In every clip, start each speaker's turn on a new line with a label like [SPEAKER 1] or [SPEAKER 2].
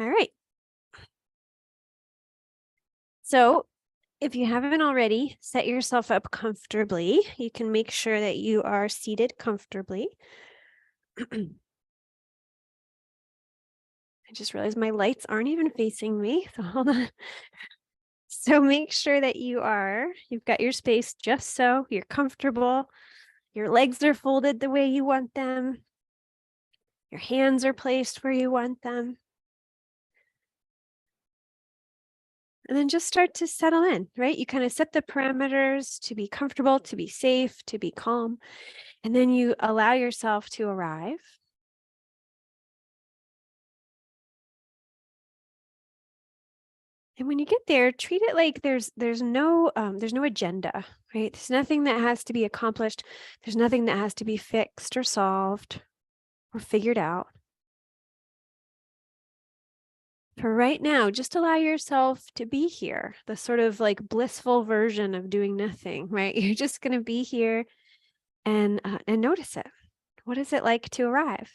[SPEAKER 1] All right. So if you haven't already, set yourself up comfortably. You can make sure that you are seated comfortably. I just realized my lights aren't even facing me. So hold on. So make sure that you've got your space just so you're comfortable. Your legs are folded the way you want them. Your hands are placed where you want them. And then just start to settle in, right? You kind of set the parameters to be comfortable, to be safe, to be calm. And then you allow yourself to arrive. And when you get there, treat it like there's no agenda, right? There's nothing that has to be accomplished. There's nothing that has to be fixed or solved or figured out. For right now, just allow yourself to be here, the sort of like blissful version of doing nothing, right? You're just going to be here and notice it. What is it like to arrive?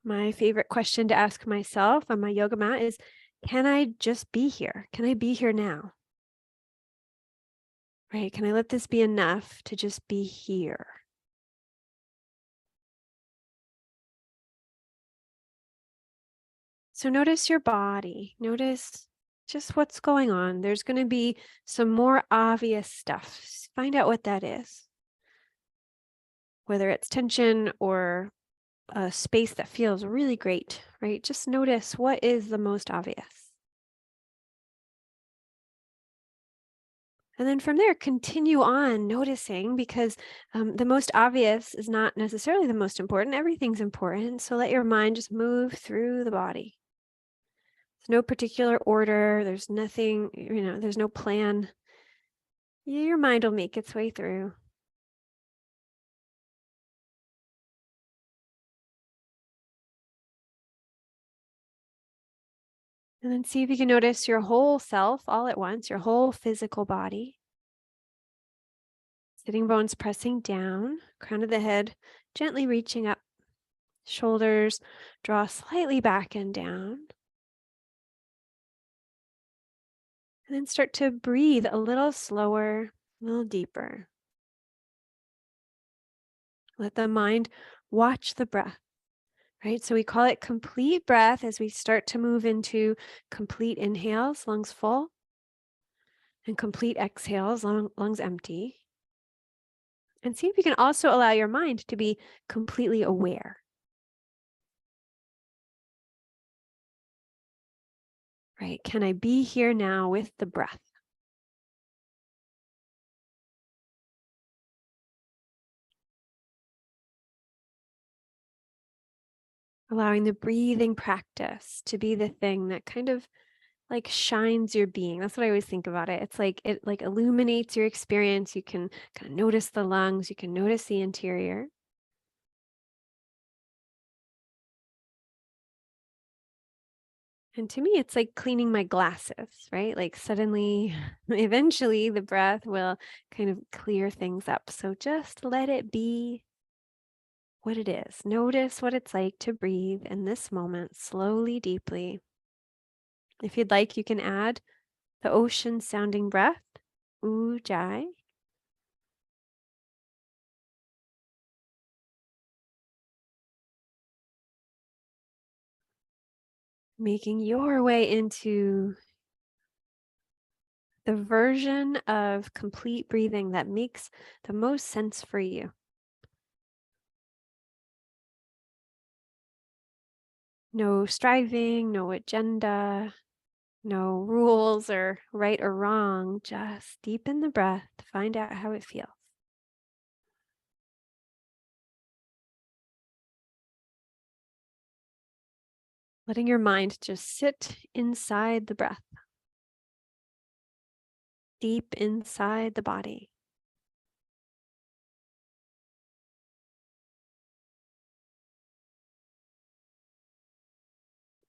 [SPEAKER 1] My favorite question to ask myself on my yoga mat is, can I just be here? Can I be here now? Right? Can I let this be enough to just be here? So notice your body. Notice just what's going on. There's going to be some more obvious stuff. Find out what that is. Whether it's tension or a space that feels really great, right? Just notice what is the most obvious. And then from there, continue on noticing because the most obvious is not necessarily the most important. Everything's important. So let your mind just move through the body. There's no particular order. There's nothing, there's no plan. Your mind will make its way through. And then see if you can notice your whole self all at once, your whole physical body. Sitting bones pressing down, crown of the head gently reaching up, shoulders draw slightly back and down. And then start to breathe a little slower, a little deeper. Let the mind watch the breath, right? So we call it complete breath as we start to move into complete inhales, lungs full, and complete exhales, lungs empty. And see if you can also allow your mind to be completely aware. Right? Can I be here now with the breath? Allowing the breathing practice to be the thing that kind of like shines your being. That's what I always think about it. It's like it like illuminates your experience. You can kind of notice the lungs, you can notice the interior. And to me, it's like cleaning my glasses, right? Like suddenly, eventually, the breath will kind of clear things up. So just let it be what it is. Notice what it's like to breathe in this moment, slowly, deeply. If you'd like, you can add the ocean sounding breath, ujjayi. Making your way into the version of complete breathing that makes the most sense for you. No striving, no agenda, no rules or right or wrong. Just deepen the breath, find out how it feels. Letting your mind just sit inside the breath, deep inside the body.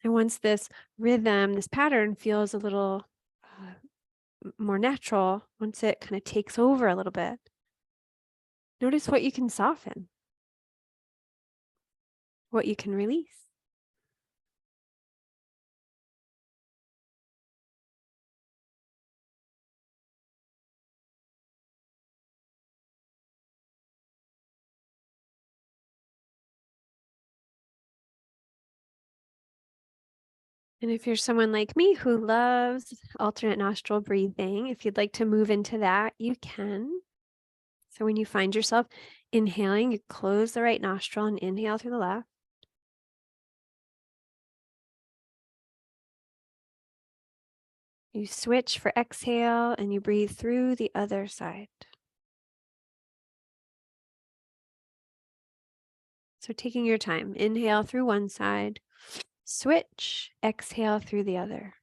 [SPEAKER 1] And once this rhythm, this pattern feels a little more natural, once it kind of takes over a little bit, notice what you can soften. what you can release. And if you're someone like me who loves alternate nostril breathing, if you'd like to move into that, you can. So when you find yourself inhaling, you close the right nostril and inhale through the left. You switch for exhale and you breathe through the other side. So taking your time, inhale through one side, switch, exhale through the other.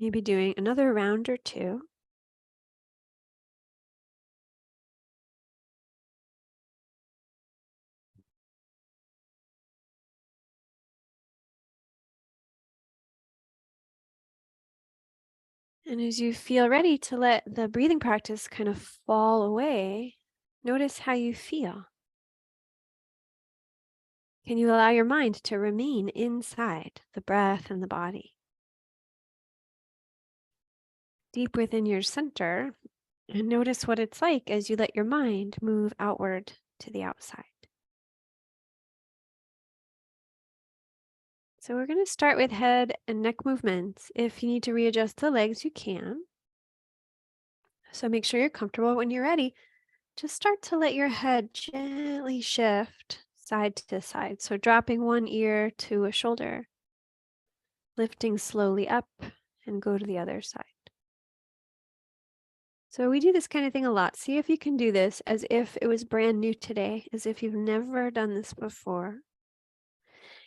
[SPEAKER 1] Maybe doing another round or two. And as you feel ready to let the breathing practice kind of fall away, notice how you feel. Can you allow your mind to remain inside the breath and the body? Deep within your center, and notice what it's like as you let your mind move outward to the outside. So we're going to start with head and neck movements. If you need to readjust the legs, you can. So make sure you're comfortable. When you're ready, just start to let your head gently shift side to side. So dropping one ear to a shoulder, lifting slowly up and go to the other side. So we do this kind of thing a lot. See if you can do this as if it was brand new today, as if you've never done this before.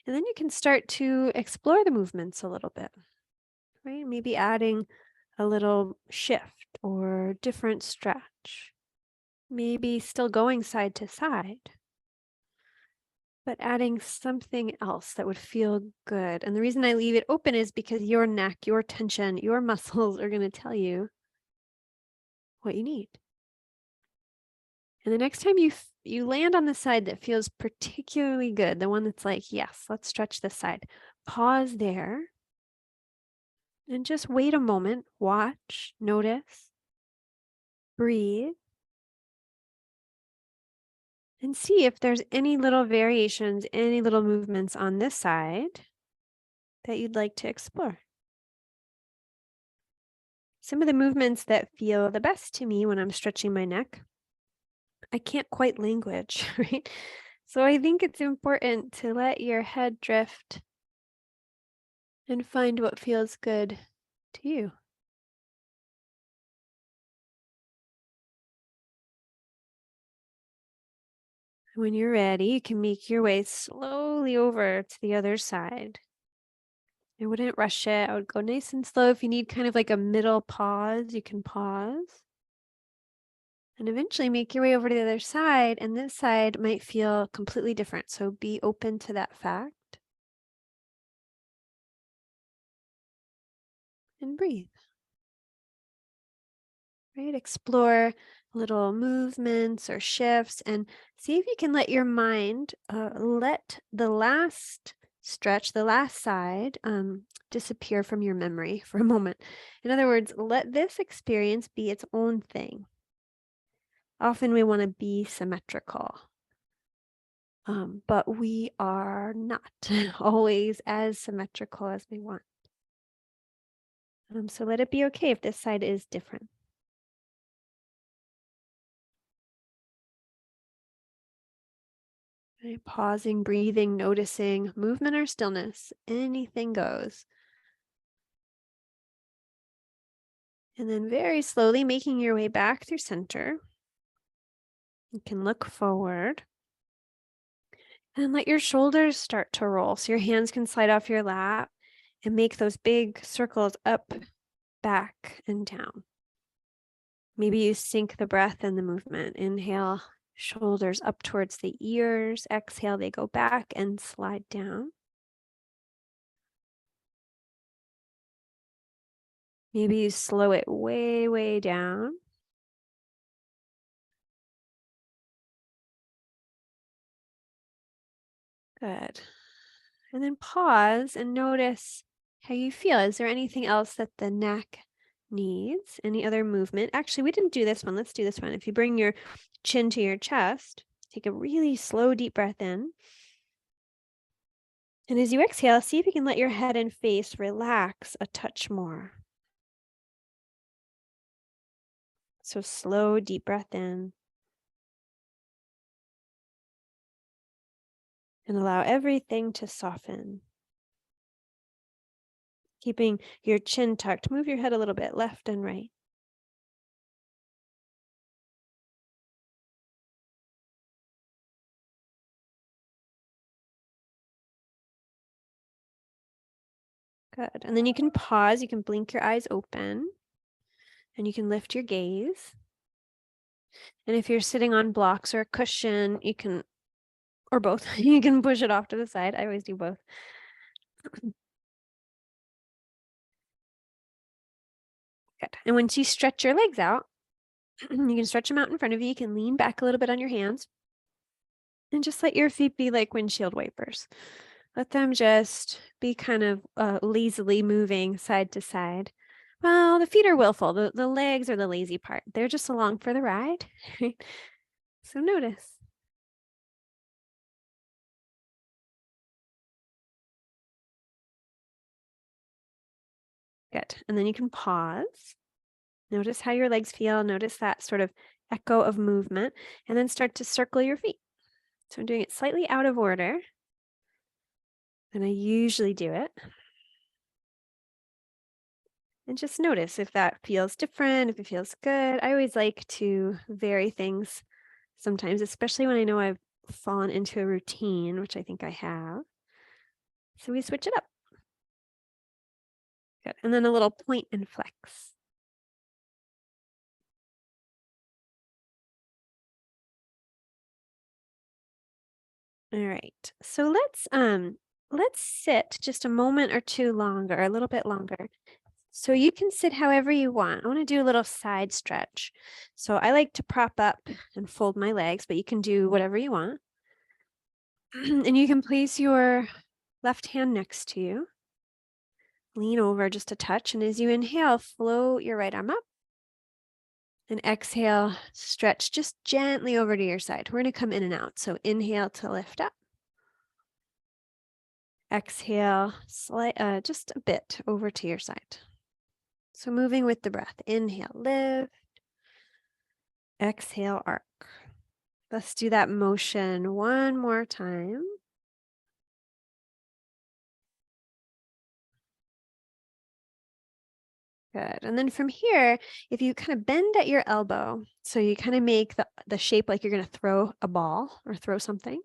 [SPEAKER 1] And then you can start to explore the movements a little bit, right? Maybe adding a little shift or different stretch. Maybe still going side to side, but adding something else that would feel good. And the reason I leave it open is because your neck, your tension, your muscles are going to tell you what you need. And the next time you land on the side that feels particularly good, the one that's like, yes, let's stretch this side, pause there and just wait a moment, watch, notice, breathe, and see if there's any little variations, any little movements on this side that you'd like to explore. Some of the movements that feel the best to me when I'm stretching my neck, I can't quite language, right? So I think it's important to let your head drift and find what feels good to you. When you're ready, you can make your way slowly over to the other side. I wouldn't rush it. I would go nice and slow. If you need kind of like a middle pause, you can pause. And eventually make your way over to the other side, and this side might feel completely different. So be open to that fact and breathe. Right? Explore little movements or shifts and see if you can let your mind let the last stretch, the last side, disappear from your memory for a moment. In other words, let this experience be its own thing. Often we want to be symmetrical, but we are not always as symmetrical as we want. So let it be okay if this side is different. Right? Pausing, breathing, noticing, movement or stillness, anything goes. And then very slowly making your way back through center. You can look forward and let your shoulders start to roll. So your hands can slide off your lap and make those big circles up, back, and down. Maybe you sync the breath and the movement. Inhale, shoulders up towards the ears. Exhale, they go back and slide down. Maybe you slow it way, way down. Good. And then pause and notice how you feel. Is there anything else that the neck needs? Any other movement? Actually, we didn't do this one. Let's do this one. If you bring your chin to your chest, take a really slow, deep breath in. And as you exhale, see if you can let your head and face relax a touch more. So slow, deep breath in. And allow everything to soften. Keeping your chin tucked. Move your head a little bit, left and right. Good. And then you can pause. You can blink your eyes open. And you can lift your gaze. And if you're sitting on blocks or a cushion, you can, or both, you can push it off to the side. I always do both. Good. And once you stretch your legs out, you can stretch them out in front of you. You can lean back a little bit on your hands and just let your feet be like windshield wipers. Let them just be kind of lazily moving side to side. Well, the feet are willful. The legs are the lazy part. They're just along for the ride. So notice. Good. And then you can pause. Notice how your legs feel. Notice that sort of echo of movement. And then start to circle your feet. So I'm doing it slightly out of order than I usually do it. And just notice if that feels different, if it feels good. I always like to vary things sometimes, especially when I know I've fallen into a routine, which I think I have. So we switch it up. Good. And then a little point and flex. All right. So let's sit just a moment or two longer, a little bit longer. So you can sit however you want. I want to do a little side stretch. So I like to prop up and fold my legs, but you can do whatever you want. And you can place your left hand next to you. Lean over just a touch. And as you inhale, float your right arm up. And exhale, stretch just gently over to your side. We're going to come in and out. So inhale to lift up. Exhale, just a bit over to your side. So moving with the breath. Inhale, lift. Exhale, arc. Let's do that motion one more time. Good. And then from here, if you kind of bend at your elbow, so you kind of make the shape like you're going to throw a ball or throw something.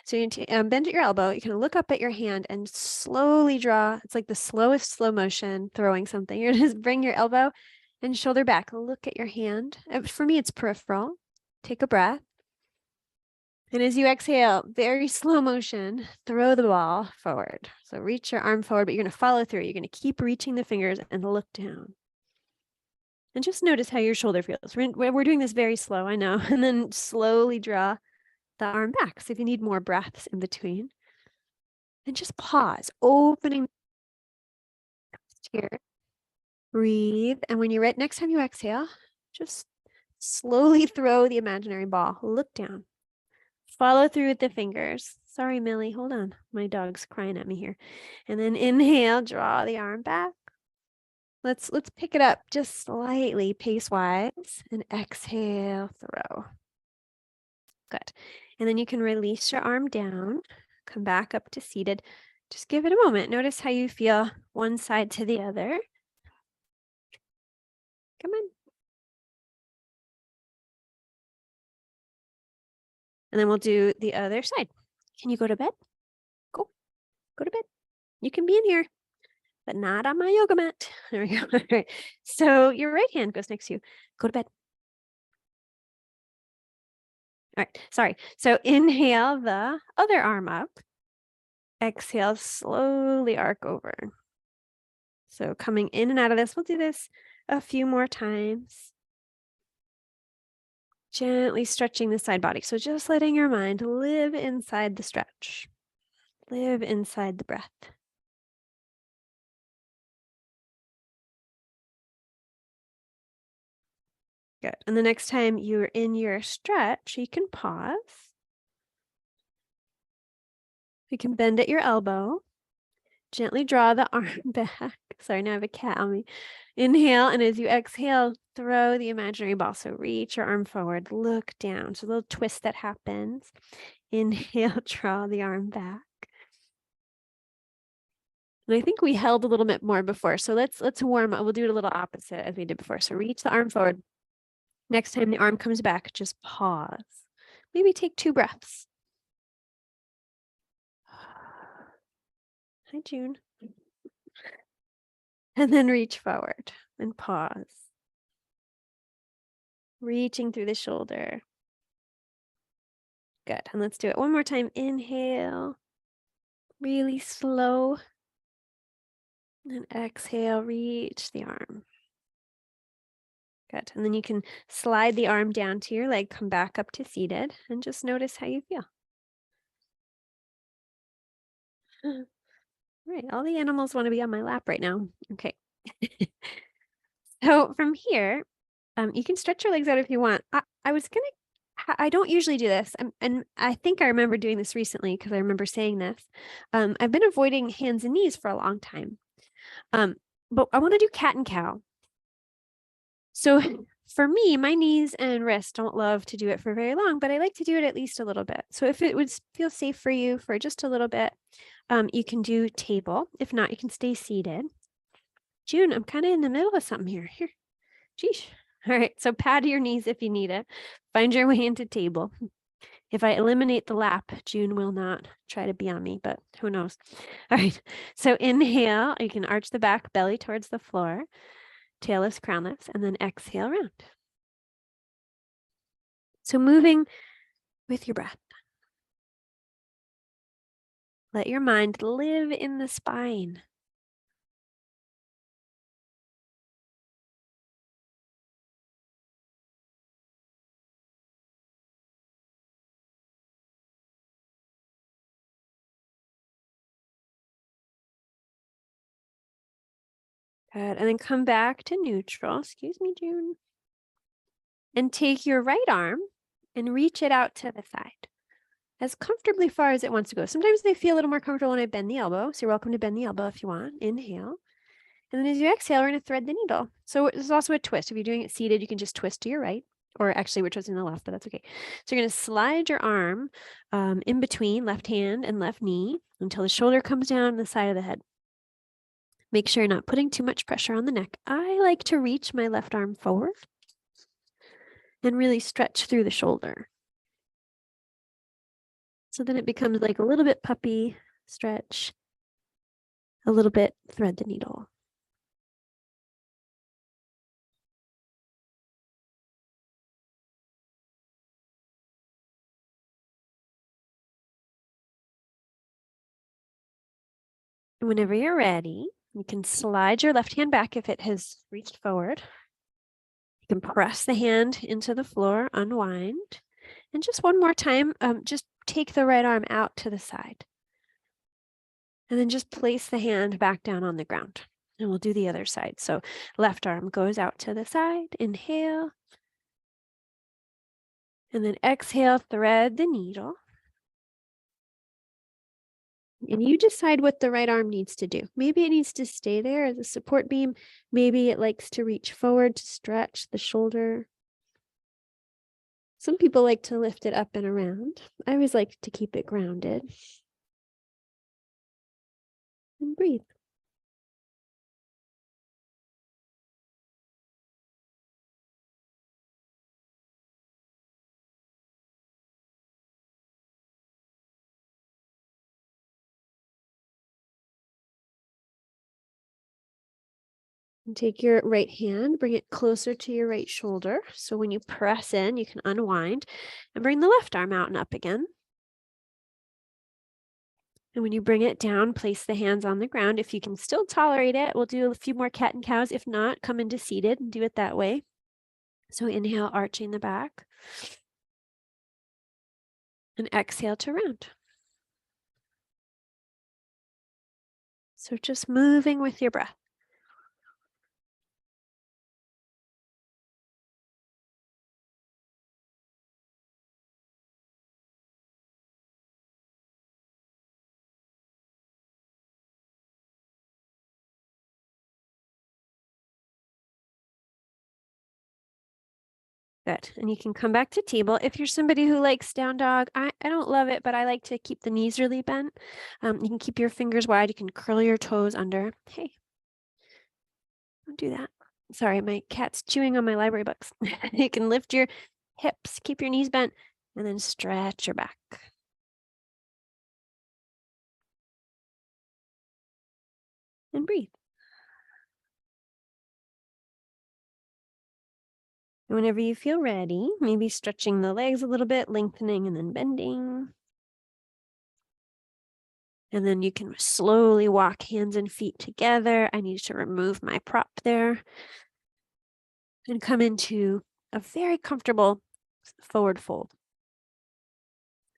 [SPEAKER 1] So you bend at your elbow, you kind of look up at your hand and slowly draw. It's like the slowest slow motion throwing something. You're going to just bring your elbow and shoulder back. Look at your hand. For me, it's peripheral. Take a breath. And as you exhale, very slow motion, throw the ball forward. So reach your arm forward, but you're going to follow through. You're going to keep reaching the fingers and look down. And just notice how your shoulder feels. We're doing this very slow, I know. And then slowly draw the arm back. So if you need more breaths in between. And just pause, opening here. Breathe. And when you're ready, next time you exhale, just slowly throw the imaginary ball. Look down. Follow through with the fingers. Sorry, Millie, hold on. My dog's crying at me here. And then inhale, draw the arm back. Let's pick it up just slightly pace-wise and exhale, throw. Good. And then you can release your arm down, come back up to seated. Just give it a moment. Notice how you feel one side to the other. Come on. And then we'll do the other side. Can you go to bed? Go to bed. You can be in here, but not on my yoga mat. There we go. All right. So your right hand goes next to you. Go to bed. All right. Sorry. So inhale the other arm up. Exhale, slowly arc over. So coming in and out of this, we'll do this a few more times. Gently stretching the side body. So just letting your mind live inside the stretch. Live inside the breath. Good. And the next time you're in your stretch, you can pause. You can bend at your elbow. Gently draw the arm back. Sorry, now I have a cat on me. Inhale, and as you exhale, throw the imaginary ball. So reach your arm forward, look down. So a little twist that happens. Inhale, draw the arm back. And I think we held a little bit more before. So let's warm up. We'll do it a little opposite as we did before. So reach the arm forward. Next time the arm comes back, just pause. Maybe take 2 breaths. Hi, June. And then reach forward and pause. Reaching through the shoulder. Good. And let's do it one more time. Inhale. Really slow. And exhale, reach the arm. Good. And then you can slide the arm down to your leg, come back up to seated, and just notice how you feel. All right. All the animals want to be on my lap right now. Okay. So from here, you can stretch your legs out if you want. I don't usually do this. And I think I remember doing this recently because I remember saying this. I've been avoiding hands and knees for a long time. But I want to do cat and cow. So for me, my knees and wrists don't love to do it for very long, but I like to do it at least a little bit. So if it would feel safe for you for just a little bit, you can do table. If not, you can stay seated. June, I'm kind of in the middle of something here. Here. Geesh. All right. So pad your knees if you need it. Find your way into table. If I eliminate the lap, June will not try to be on me, but who knows? All right. So inhale, you can arch the back, belly towards the floor, tailless, crownless, and then exhale round. So moving with your breath. Let your mind live in the spine. Good. And then come back to neutral. Excuse me, June. And take your right arm and reach it out to the side as comfortably far as it wants to go. Sometimes they feel a little more comfortable when I bend the elbow. So you're welcome to bend the elbow if you want. Inhale. And then as you exhale, we're going to thread the needle. So there's also a twist. If you're doing it seated, you can just twist to your right. Or actually, we're twisting to the left, but that's okay. So you're going to slide your arm in between left hand and left knee until the shoulder comes down the side of the head. Make sure you're not putting too much pressure on the neck. I like to reach my left arm forward and really stretch through the shoulder. So then it becomes like a little bit puppy, stretch, a little bit thread the needle. Whenever you're ready, you can slide your left hand back if it has reached forward. You can press the hand into the floor, unwind. And just one more time, just take the right arm out to the side. And then just place the hand back down on the ground. And we'll do the other side. So left arm goes out to the side. Inhale. And then exhale, thread the needle. And you decide what the right arm needs to do. Maybe it needs to stay there as a support beam. Maybe it likes to reach forward to stretch the shoulder. Some people like to lift it up and around. I always like to keep it grounded. And breathe. And take your right hand, bring it closer to your right shoulder. So when you press in, you can unwind and bring the left arm out and up again. And when you bring it down, place the hands on the ground. If you can still tolerate it, we'll do a few more cat and cows. If not, come into seated and do it that way. So inhale, arching the back. And exhale to round. So just moving with your breath. Good. And you can come back to table. If you're somebody who likes down dog, I don't love it, but I like to keep the knees really bent. You can keep your fingers wide. You can curl your toes under. Hey, don't do that. Sorry, my cat's chewing on my library books. You can lift your hips, keep your knees bent, and then stretch your back. And breathe. And whenever you feel ready, maybe stretching the legs a little bit, lengthening and then bending. And then you can slowly walk hands and feet together. I need to remove my prop there. And come into a very comfortable forward fold.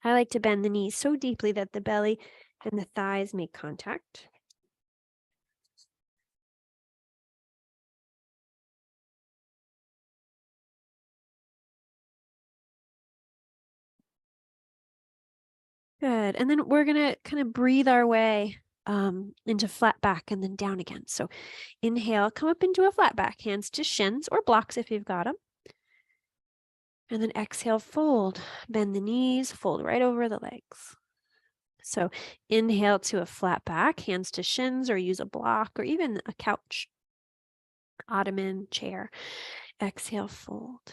[SPEAKER 1] I like to bend the knees so deeply that the belly and the thighs make contact. Good. And then we're going to kind of breathe our way into flat back and then down again. So inhale, come up into a flat back, hands to shins or blocks if you've got them. And then exhale, fold, bend the knees, fold right over the legs. So inhale to a flat back, hands to shins, or use a block or even a couch, ottoman, chair. Exhale, fold.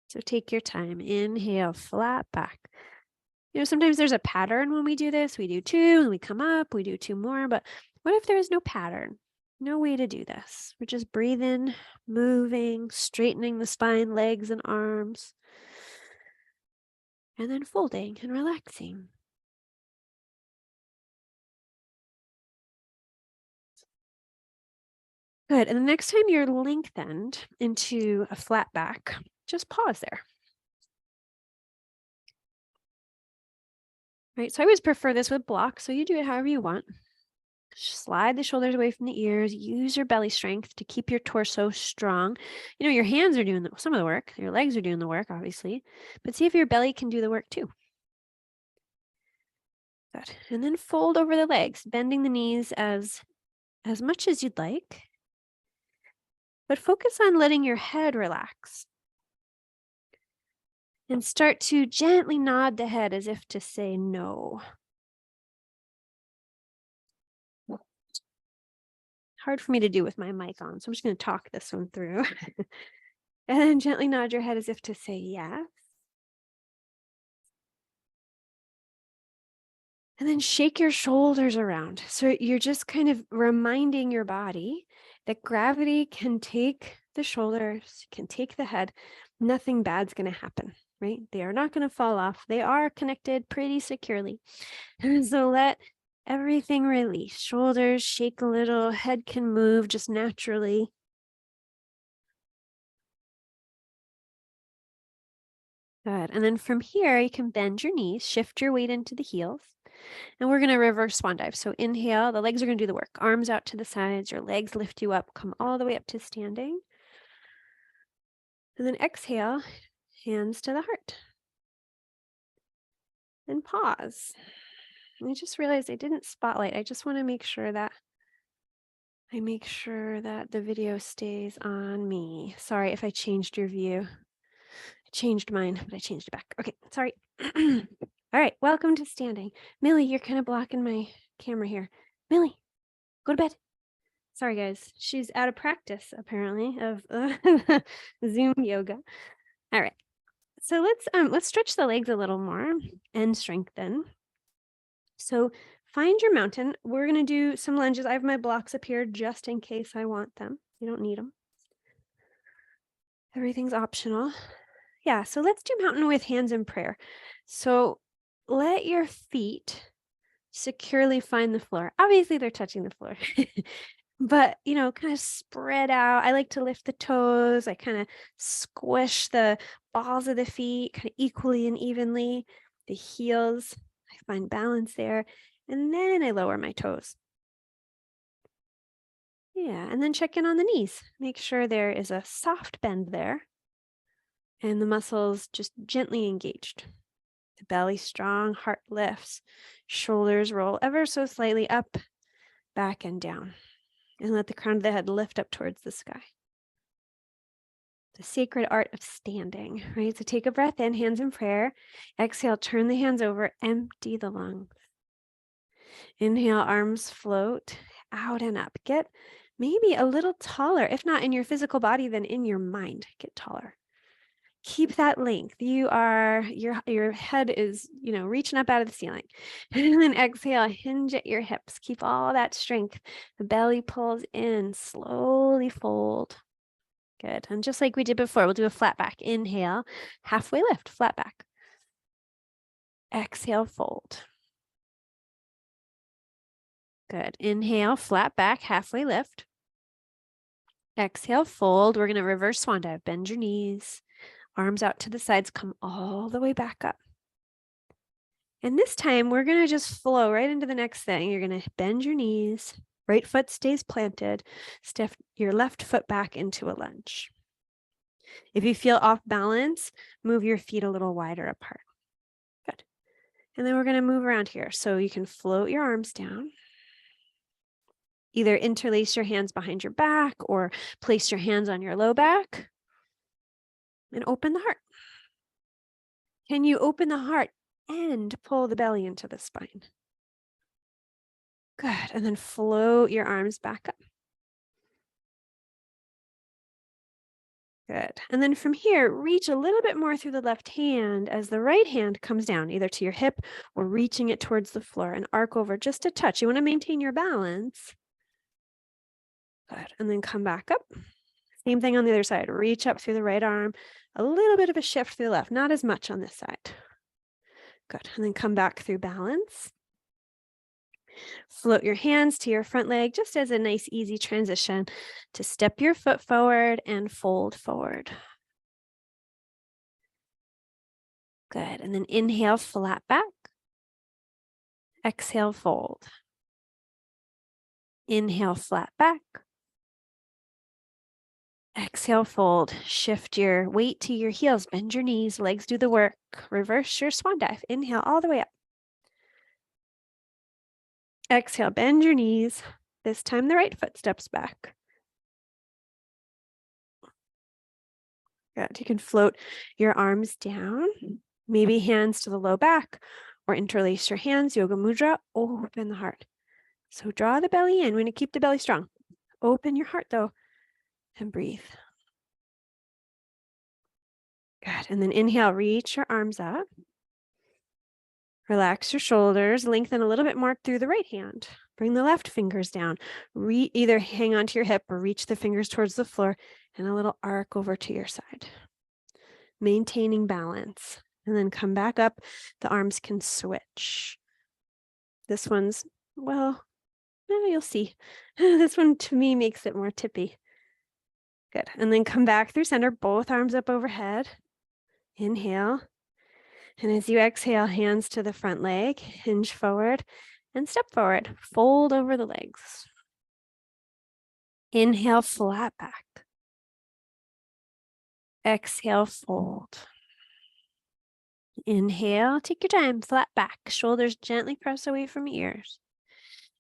[SPEAKER 1] So take your time. Inhale, flat back. Sometimes there's a pattern when we do this. We do two and we come up, we do two more. But what if there is no pattern? No way to do this. We're just breathing, moving, straightening the spine, legs, and arms. And then folding and relaxing. Good. And the next time you're lengthened into a flat back, just pause there. Right. So I always prefer this with blocks. So you do it however you want. Slide the shoulders away from the ears. Use your belly strength to keep your torso strong. Your hands are doing some of the work. Your legs are doing the work, obviously. But see if your belly can do the work too. Good. And then fold over the legs, bending the knees as much as you'd like. But focus on letting your head relax. And start to gently nod the head as if to say no. Hard for me to do with my mic on, so I'm just going to talk this one through. And then gently nod your head as if to say yes. And then shake your shoulders around. So you're just kind of reminding your body that gravity can take the shoulders, can take the head. Nothing bad's going to happen, right? They are not going to fall off. They are connected pretty securely. And so let everything release. Shoulders shake a little, head can move just naturally. Good. And then from here, you can bend your knees, shift your weight into the heels. And we're going to reverse swan dive. So inhale, the legs are going to do the work. Arms out to the sides, your legs lift you up, come all the way up to standing. And then exhale, hands to the heart. And pause. And I just realized I didn't spotlight. I just want to make sure that the video stays on me. Sorry if I changed your view. I changed mine, but I changed it back. Okay, sorry. All right, welcome to standing. Millie, you're kind of blocking my camera here. Millie, go to bed. Sorry, guys. She's out of practice, apparently, of Zoom yoga. All right. So let's stretch the legs a little more and strengthen. So find your mountain. We're going to do some lunges. I have my blocks up here just in case I want them. You don't need them. Everything's optional. Yeah, so let's do mountain with hands in prayer. So let your feet securely find the floor. Obviously, they're touching the floor. But, kind of spread out. I like to lift the toes. I kind of squish the balls of the feet kind of equally and evenly. The heels, I find balance there. And then I lower my toes. Yeah, and then check in on the knees. Make sure there is a soft bend there and the muscles just gently engaged. The belly strong, heart lifts, shoulders roll ever so slightly up, back, and down. And let the crown of the head lift up towards the sky. The sacred art of standing, right? So take a breath in, hands in prayer. Exhale, turn the hands over, empty the lungs. Inhale, arms float out and up. Get maybe a little taller, if not in your physical body, then in your mind. Get taller. Keep that length. Your head is, reaching up out of the ceiling. And then exhale, hinge at your hips. Keep all that strength. The belly pulls in, slowly fold. Good. And just like we did before, we'll do a flat back. Inhale, halfway lift, flat back. Exhale, fold. Good. Inhale, flat back, halfway lift. Exhale, fold. We're going to reverse swan dive. Bend your knees. Arms out to the sides. Come all the way back up. And this time, we're going to just flow right into the next thing. You're going to bend your knees. Right foot stays planted. Step your left foot back into a lunge. If you feel off balance, move your feet a little wider apart. Good. And then we're going to move around here. So you can float your arms down. Either interlace your hands behind your back or place your hands on your low back and open the heart. Can you open the heart and pull the belly into the spine? Good. And then float your arms back up. Good. And then from here, reach a little bit more through the left hand as the right hand comes down, either to your hip or reaching it towards the floor, and arc over just a touch. You want to maintain your balance. Good. And then come back up. Same thing on the other side. Reach up through the right arm. A little bit of a shift through the left, not as much on this side. Good. And then come back through balance. Float your hands to your front leg just as a nice, easy transition to step your foot forward and fold forward. Good. And then inhale, flat back. Exhale, fold. Inhale, flat back. Exhale, fold. Shift your weight to your heels. Bend your knees. Legs do the work. Reverse your swan dive. Inhale all the way up. Exhale, bend your knees. This time the right foot steps back. Good. You can float your arms down. Maybe hands to the low back or interlace your hands. Yoga mudra. Open the heart. So draw the belly in. We're going to keep the belly strong. Open your heart though and breathe. Good. And then inhale, reach your arms up. Relax your shoulders, lengthen a little bit more through the right hand. Bring the left fingers down. Either hang onto your hip or reach the fingers towards the floor and a little arc over to your side. Maintaining balance. And then come back up. The arms can switch. This one's, well, you'll see. This one to me makes it more tippy. Good. And then come back through center, both arms up overhead. Inhale. And as you exhale, hands to the front leg, hinge forward and step forward. Fold over the legs. Inhale, flat back. Exhale, fold. Inhale, take your time, flat back. Shoulders gently press away from ears.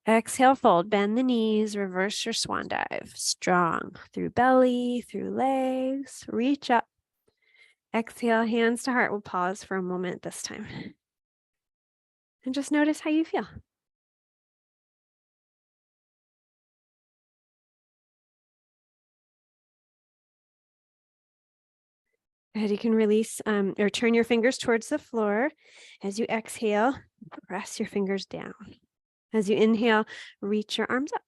[SPEAKER 1] Exhale, fold. Bend the knees, reverse your swan dive. Strong through belly, through legs. Reach up. Exhale, hands to heart. We'll pause for a moment this time. And just notice how you feel. Good. You can release or turn your fingers towards the floor. As you exhale, press your fingers down. As you inhale, reach your arms up.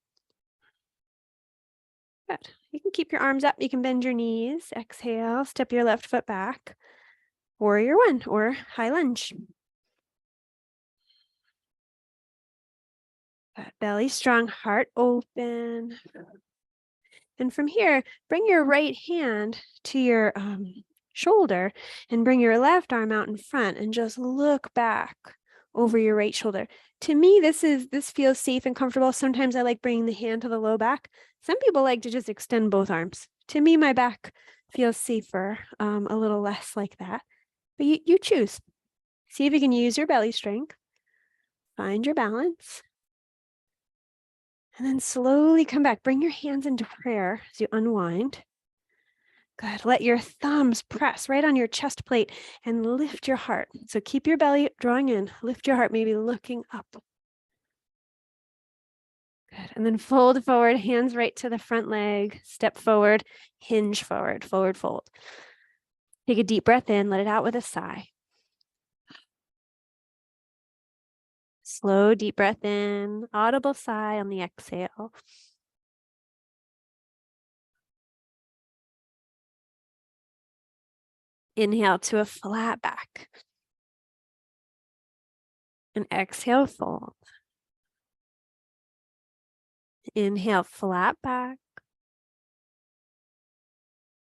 [SPEAKER 1] Good. You can keep your arms up. You can bend your knees. Exhale, step your left foot back. Warrior one or high lunge. Good. Belly strong, heart open. And from here, bring your right hand to your shoulder and bring your left arm out in front and just look back over your right shoulder. To me, this feels safe and comfortable. Sometimes I like bringing the hand to the low back. Some people like to just extend both arms. To me, my back feels safer, a little less like that. But you choose. See if you can use your belly strength. Find your balance. And then slowly come back. Bring your hands into prayer as you unwind. Good. Let your thumbs press right on your chest plate and lift your heart. So keep your belly drawing in. Lift your heart, maybe looking up. Good. And then fold forward, hands right to the front leg. Step forward, hinge forward, forward fold. Take a deep breath in, let it out with a sigh. Slow, deep breath in, audible sigh on the exhale. Inhale to a flat back. And exhale, fold. Inhale, flat back.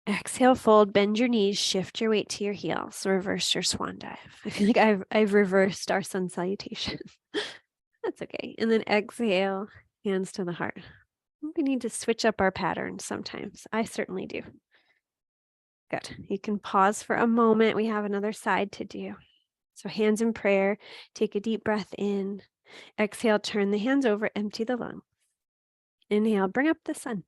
[SPEAKER 1] Exhale, fold, bend your knees, shift your weight to your heels, reverse your swan dive. I feel like I've reversed our sun salutation. That's okay. And then exhale, hands to the heart. We need to switch up our patterns sometimes. I certainly do. Good. You can pause for a moment. We have another side to do. So hands in prayer, take a deep breath in. Exhale, turn the hands over, empty the lungs. Inhale, bring up the sun.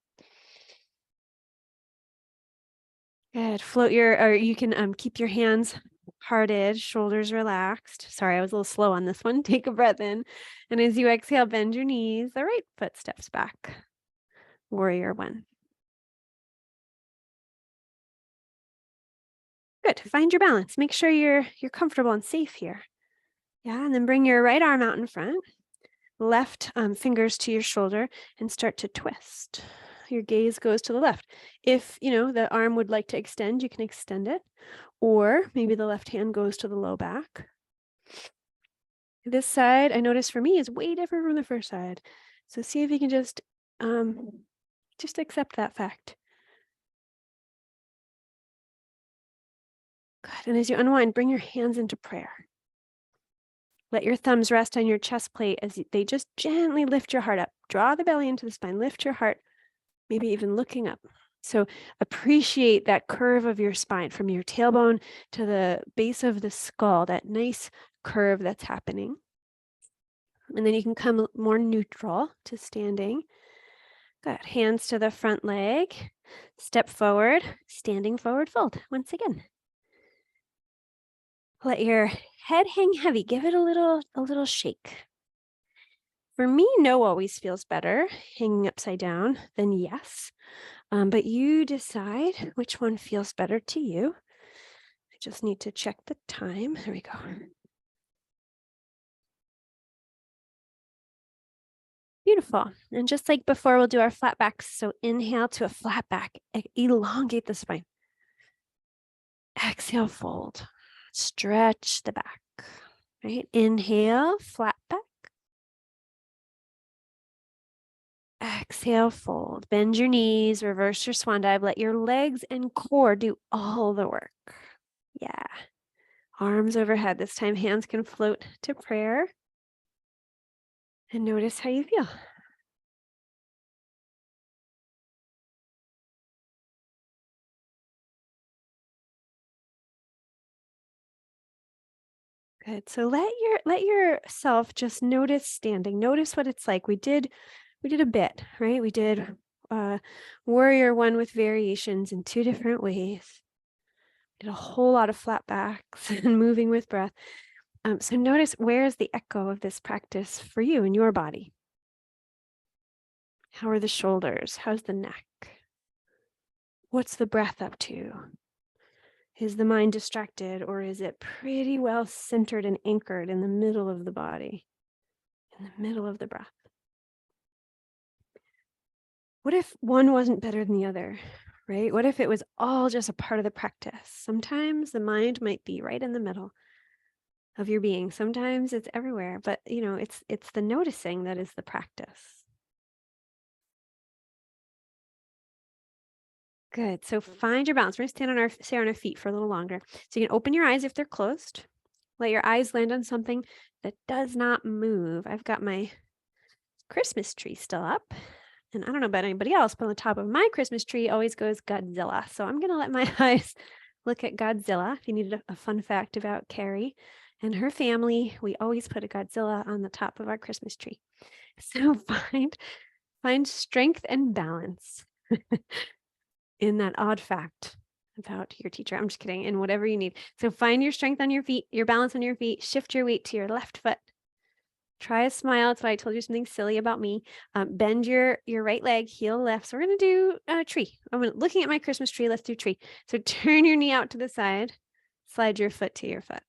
[SPEAKER 1] Good. You can keep your hands hearted, shoulders relaxed. Sorry, I was a little slow on this one. Take a breath in. And as you exhale, bend your knees. The right foot steps back. Warrior one. Good. Find your balance. Make sure you're comfortable and safe here. Yeah, and then bring your right arm out in front. Left fingers to your shoulder and start to twist. Your gaze goes to the left. If, the arm would like to extend, you can extend it. Or maybe the left hand goes to the low back. This side, I notice for me, is way different from the first side. So see if you can just accept that fact. Good. And as you unwind, bring your hands into prayer. Let your thumbs rest on your chest plate as they just gently lift your heart up. Draw the belly into the spine, lift your heart, maybe even looking up. So appreciate that curve of your spine from your tailbone to the base of the skull, that nice curve that's happening. And then you can come more neutral to standing. Good. Hands to the front leg. Step forward, standing forward fold once again. Let your head hang heavy. Give it a little shake. For me, no always feels better hanging upside down than yes. But you decide which one feels better to you. I just need to check the time. There we go. Beautiful. And just like before, we'll do our flat backs. So inhale to a flat back. Elongate the spine. Exhale, fold. Stretch the back. Right? Inhale, flat back. Exhale, fold. Bend your knees, reverse your swan dive. Let your legs and core do all the work. Yeah. Arms overhead. This time, hands can float to prayer. And notice how you feel. Good. So let yourself just notice standing. Notice what it's like. We did a bit, right? We did warrior one with variations in 2 different ways. Did a whole lot of flat backs and moving with breath. So notice, where is the echo of this practice for you in your body? How are the shoulders? How's the neck? What's the breath up to? Is the mind distracted, or is it pretty well centered and anchored in the middle of the body, in the middle of the breath? What if one wasn't better than the other, right? What if it was all just a part of the practice? Sometimes the mind might be right in the middle of your being. Sometimes it's everywhere, but it's the noticing that is the practice. Good. So find your balance. We're going to stay on our feet for a little longer. So you can open your eyes if they're closed. Let your eyes land on something that does not move. I've got my Christmas tree still up. And I don't know about anybody else, but on the top of my Christmas tree always goes Godzilla. So I'm going to let my eyes look at Godzilla. If you needed a fun fact about Carrie and her family, we always put a Godzilla on the top of our Christmas tree. So find strength and balance in that odd fact about your teacher. I'm just kidding. And whatever you need. So find your strength on your feet, your balance on your feet, shift your weight to your left foot. Try a smile. That's why I told you something silly about me. Bend your right leg, heel left. So we're going to do a tree. I'm looking at my Christmas tree. Let's do tree. So turn your knee out to the side. Slide your foot to your foot.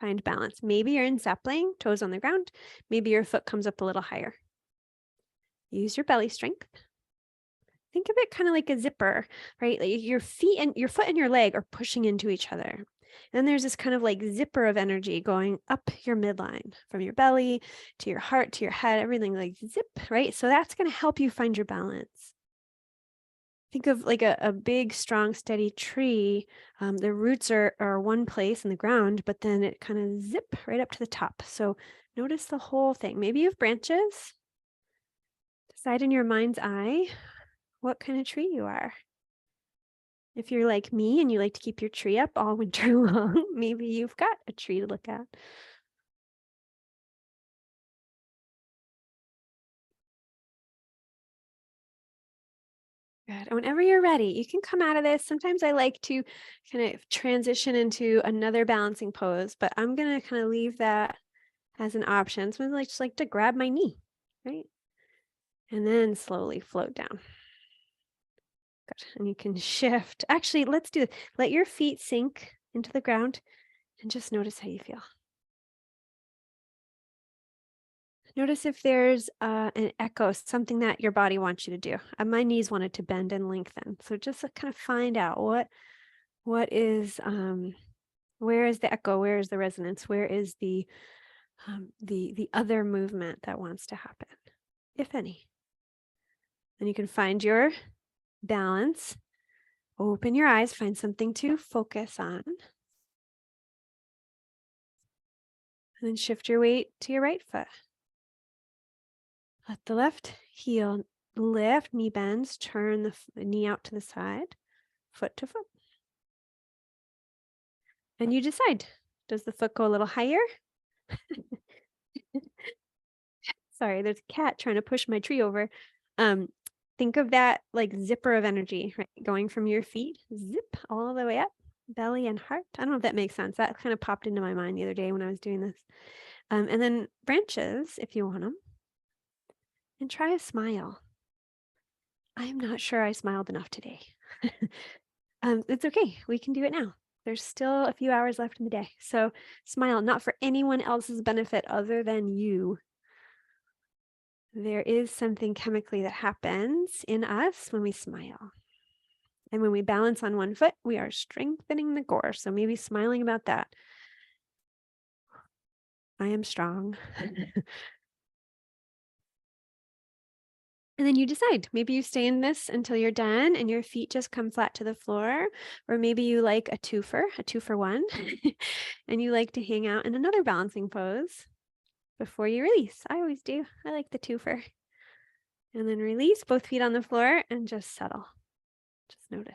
[SPEAKER 1] Find balance. Maybe you're in sapling, toes on the ground. Maybe your foot comes up a little higher. Use your belly strength. Think of it kind of like a zipper, right? Like your feet and your foot and your leg are pushing into each other. And then there's this kind of like zipper of energy going up your midline from your belly to your heart to your head, everything like zip, right? So that's going to help you find your balance. Think of like a big, strong, steady tree. The roots are one place in the ground, but then it kind of zip right up to the top. So notice the whole thing. Maybe you have branches. Decide in your mind's eye what kind of tree you are. If you're like me and you like to keep your tree up all winter long, maybe you've got a tree to look at. Good. And whenever you're ready, you can come out of this. Sometimes I like to kind of transition into another balancing pose, but I'm going to kind of leave that as an option. Sometimes I just like to grab my knee, right? And then slowly float down. Good. And you can shift. Actually, let's do this. Let your feet sink into the ground and just notice how you feel. Notice if there's an echo, something that your body wants you to do. My knees wanted to bend and lengthen. So just kind of find out what is, where is the echo? Where is the resonance? Where is the other movement that wants to happen, if any? Then you can find your balance. Open your eyes, find something to focus on. And then shift your weight to your right foot. Let the left heel lift, knee bends, turn the knee out to the side, foot to foot. And you decide, does the foot go a little higher? Sorry, there's a cat trying to push my tree over. Think of that like zipper of energy, right? Going from your feet, zip all the way up, belly and heart. I don't know if that makes sense. That kind of popped into my mind the other day when I was doing this. And then branches, if you want them. And try a smile. I'm not sure I smiled enough today. It's okay. We can do it now. There's still a few hours left in the day. So smile, not for anyone else's benefit other than you. There is something chemically that happens in us when we smile. And when we balance on one foot, we are strengthening the core. So maybe smiling about that. I am strong. And then you decide, maybe you stay in this until you're done and your feet just come flat to the floor, or maybe you like a two for one, and you like to hang out in another balancing pose before you release. I always do. I like the twofer. And then release, both feet on the floor, and just settle. Just notice.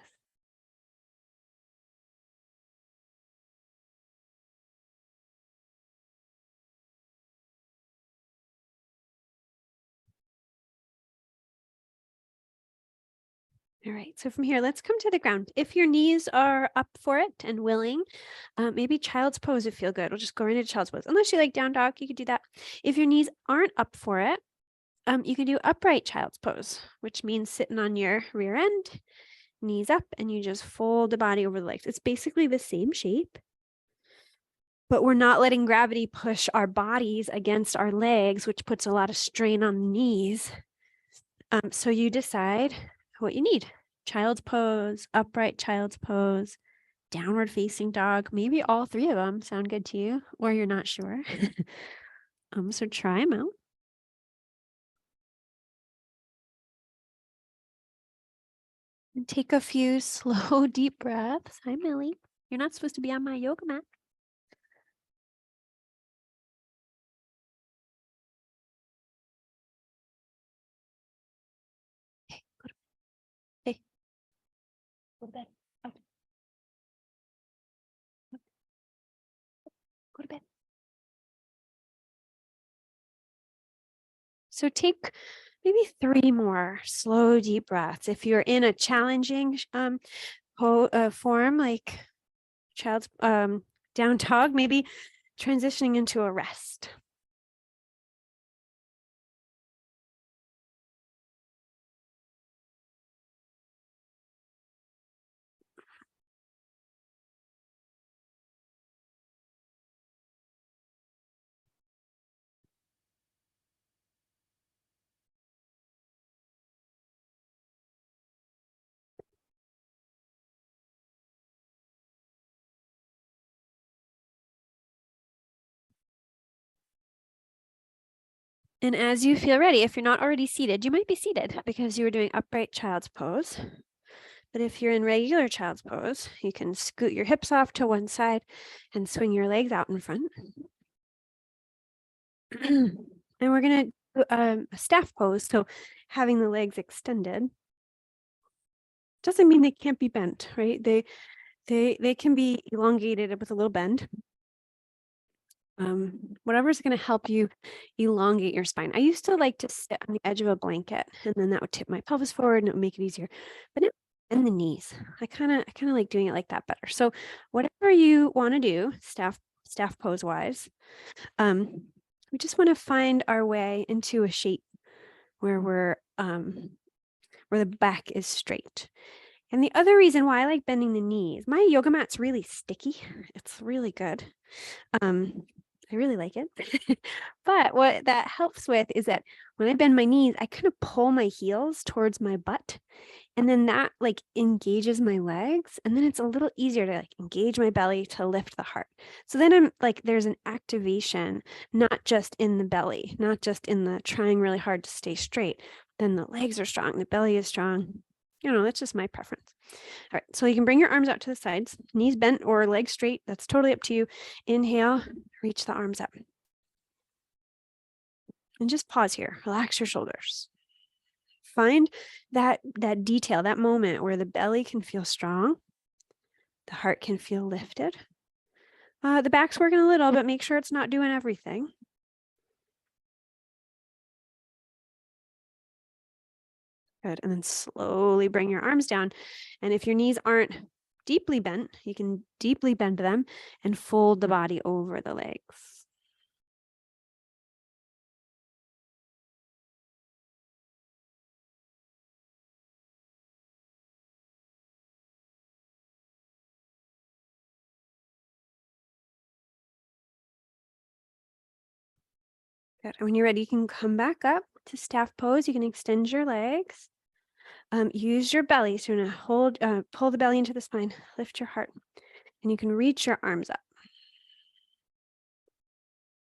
[SPEAKER 1] All right, so from here, let's come to the ground. If your knees are up for it and willing, maybe child's pose would feel good. We'll just go right into child's pose. Unless you like down dog, you could do that. If your knees aren't up for it, you can do upright child's pose, which means sitting on your rear end knees up, and you just fold the body over the legs. It's basically the same shape, but we're not letting gravity push our bodies against our legs, which puts a lot of strain on the knees. So you decide what you need. Child's pose, upright child's pose, downward facing dog. Maybe all three of them sound good to you, or you're not sure. So try them out. And take a few slow, deep breaths. Hi, Millie. You're not supposed to be on my yoga mat. Hey, go to bed. Hey, go to bed. Out. Go to bed. So take maybe 3 more slow, deep breaths. If you're in a challenging form, like child's down dog, maybe transitioning into a rest. And as you feel ready, if you're not already seated, you might be seated because you were doing upright child's pose. But if you're in regular child's pose, you can scoot your hips off to one side and swing your legs out in front. And we're going to do a staff pose. So having the legs extended doesn't mean they can't be bent, right? They can be elongated with a little bend. Whatever's going to help you elongate your spine. I used to like to sit on the edge of a blanket, and then that would tip my pelvis forward and it would make it easier. But now, and the knees, I kind of like doing it like that better. So whatever you want to do, staff pose wise, we just want to find our way into a shape where where the back is straight. And the other reason why I like bending the knees, my yoga mat's really sticky. It's really good. I really like it. But what that helps with is that when I bend my knees, I kind of pull my heels towards my butt. And then that like engages my legs. And then it's a little easier to like engage my belly to lift the heart. So then I'm like, there's an activation, not just in the belly, not just in the trying really hard to stay straight. Then the legs are strong, the belly is strong. You know, that's just my preference. All right, so you can bring your arms out to the sides, knees bent or legs straight. That's totally up to you. Inhale, reach the arms up. And just pause here. Relax your shoulders. Find that detail, that moment where the belly can feel strong, the heart can feel lifted. The back's working a little, but make sure it's not doing everything. Good. And then slowly bring your arms down. And if your knees aren't deeply bent, you can deeply bend them and fold the body over the legs. Good. And when you're ready, you can come back up to staff pose. You can extend your legs. Use your belly. So you're going to hold, pull the belly into the spine, lift your heart, and you can reach your arms up.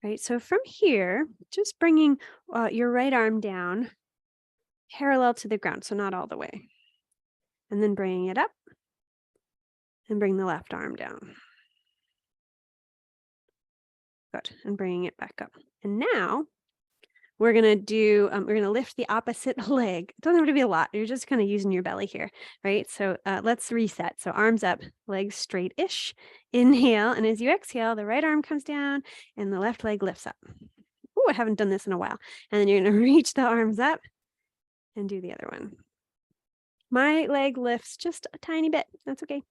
[SPEAKER 1] Right. So from here, just bringing your right arm down parallel to the ground. So not all the way. And then bringing it up and bring the left arm down. Good. And bringing it back up. And now we're going to do, we're going to lift the opposite leg. It doesn't have to be a lot. You're just kind of using your belly here, right? So let's reset. So arms up, legs straight-ish. Inhale. And as you exhale, the right arm comes down and the left leg lifts up. Oh, I haven't done this in a while. And then you're going to reach the arms up and do the other one. My leg lifts just a tiny bit. That's okay.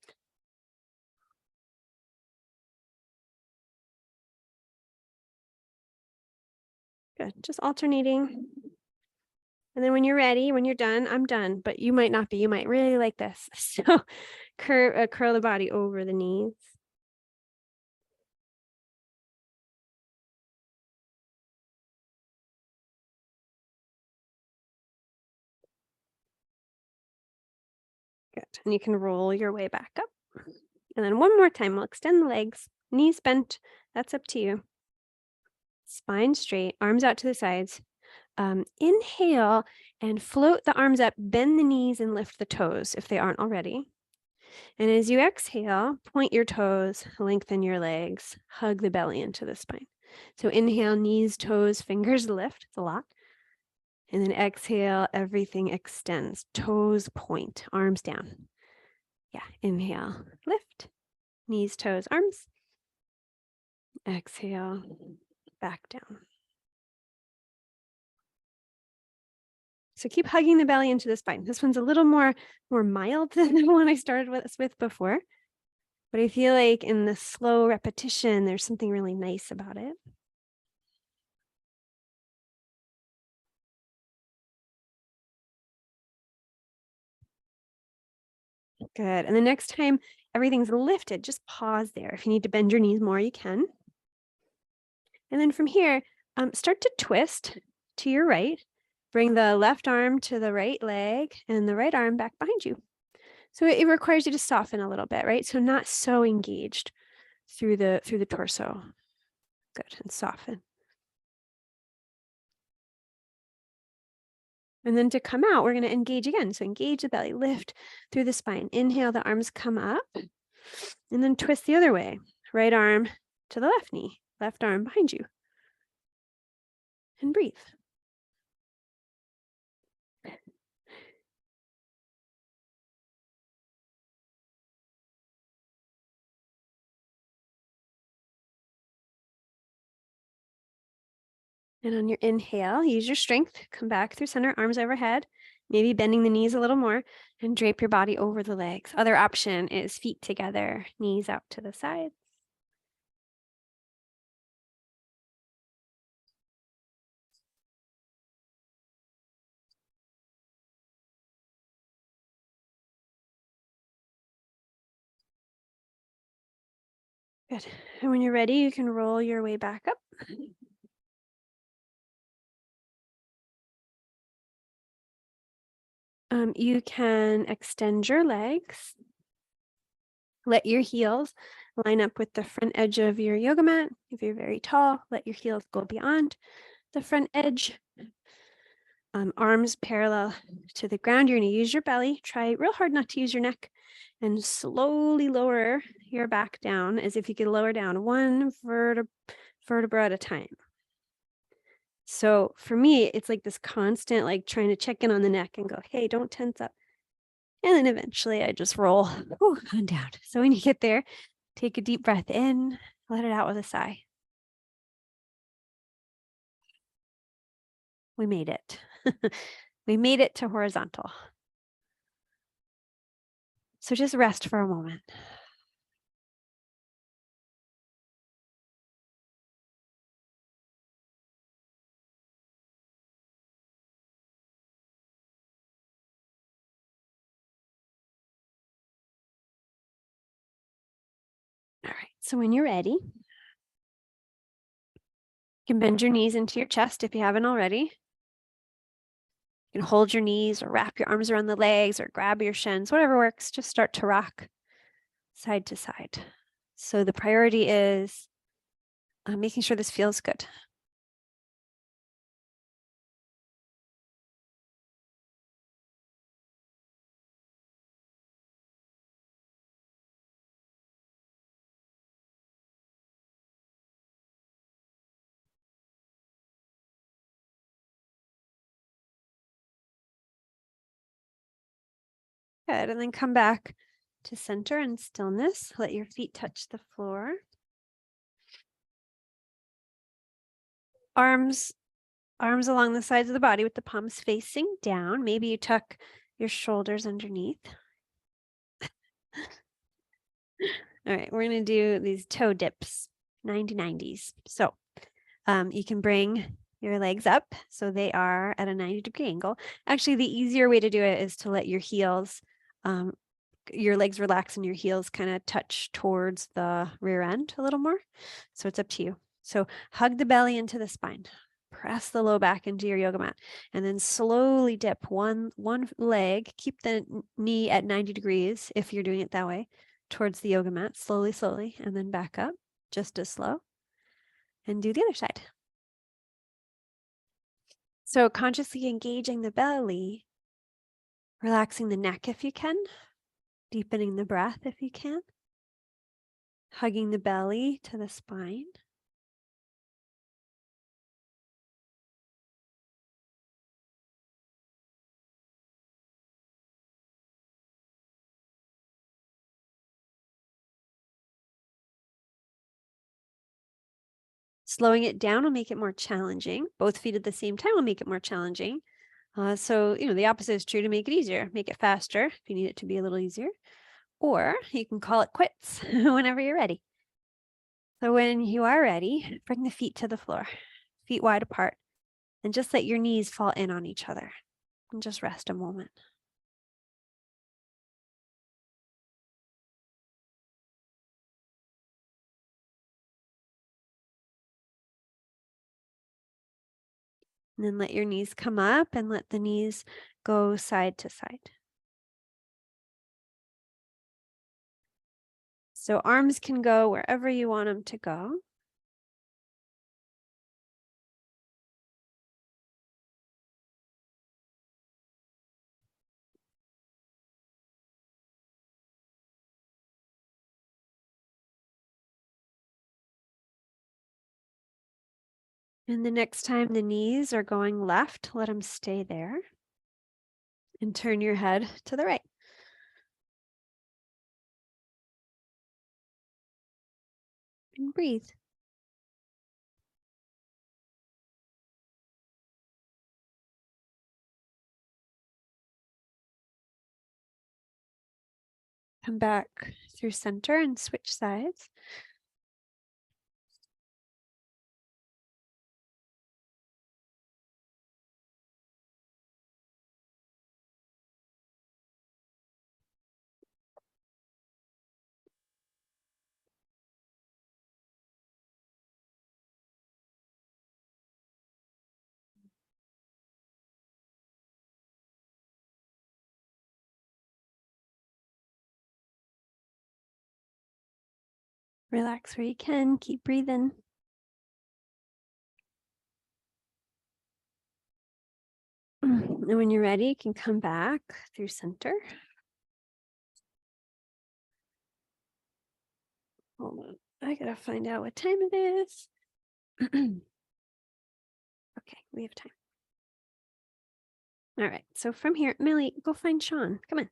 [SPEAKER 1] Good. Just alternating. And then when you're ready, when you're done, I'm done, but you might not be. You might really like this. So curl the body over the knees. Good. And you can roll your way back up. And then one more time, we'll extend the legs, knees bent. That's up to you. Spine straight, arms out to the sides. Inhale and float the arms up, bend the knees and lift the toes if they aren't already. And as you exhale, point your toes, lengthen your legs, hug the belly into the spine. So inhale, knees, toes, fingers lift. It's a lot. And then exhale, everything extends. Toes point, arms down. Yeah, inhale, lift, knees, toes, arms. Exhale, back down. So keep hugging the belly into the spine. This one's a little more mild than the one I started with before. But I feel like in the slow repetition, there's something really nice about it. Good. And the next time everything's lifted, just pause there. If you need to bend your knees more, you can. And then from here, start to twist to your right. Bring the left arm to the right leg and the right arm back behind you. So it requires you to soften a little bit, right? So not so engaged through the torso. Good. And soften. And then to come out, we're going to engage again. So engage the belly, lift through the spine. Inhale, the arms come up. And then twist the other way. Right arm to the left knee, left arm behind you. And breathe. And on your inhale, use your strength. Come back through center, arms overhead. Maybe bending the knees a little more and drape your body over the legs. Other option is feet together, knees out to the sides. Good. And when you're ready, you can roll your way back up. You can extend your legs. Let your heels line up with the front edge of your yoga mat. If you're very tall, let your heels go beyond the front edge. Arms parallel to the ground. You're going to use your belly. Try real hard not to use your neck. And slowly lower your back down as if you could lower down one vertebra at a time. So for me, it's like this constant, like trying to check in on the neck and go, hey, don't tense up. And then eventually I just roll on down. So when you get there, take a deep breath in, let it out with a sigh. We made it. We made it to horizontal. So just rest for a moment. All right. So when you're ready, you can bend your knees into your chest if you haven't already. You can hold your knees or wrap your arms around the legs or grab your shins, whatever works. Just start to rock side to side. So the priority is making sure this feels good. Good. And then come back to center and stillness. Let your feet touch the floor. Arms along the sides of the body with the palms facing down. Maybe you tuck your shoulders underneath. All right, we're going to do these toe dips, 90-90s. So you can bring your legs up so they are at a 90-degree angle. Actually, the easier way to do it is to let your heels, your legs relax and your heels kind of touch towards the rear end a little more. So it's up to you. So hug the belly into the spine. Press the low back into your yoga mat and then slowly dip one leg. Keep the knee at 90 degrees if you're doing it that way towards the yoga mat. Slowly, and then back up just as slow. And do the other side. So consciously engaging the belly, relaxing the neck if you can, deepening the breath if you can, hugging the belly to the spine. Slowing it down will make it more challenging. Both feet at the same time will make it more challenging. So, the opposite is true to make it easier. Make it faster if you need it to be a little easier. Or you can call it quits whenever you're ready. So when you are ready, bring the feet to the floor, feet wide apart, and just let your knees fall in on each other. And just rest a moment. And then let your knees come up and let the knees go side to side. So arms can go wherever you want them to go. And the next time the knees are going left, let them stay there. And turn your head to the right. And breathe. Come back through center and switch sides. Relax where you can. Keep breathing. And when you're ready, you can come back through center. Hold on. I gotta find out what time it is. Okay, we have time. All right. So from here, Millie, go find Sean. Come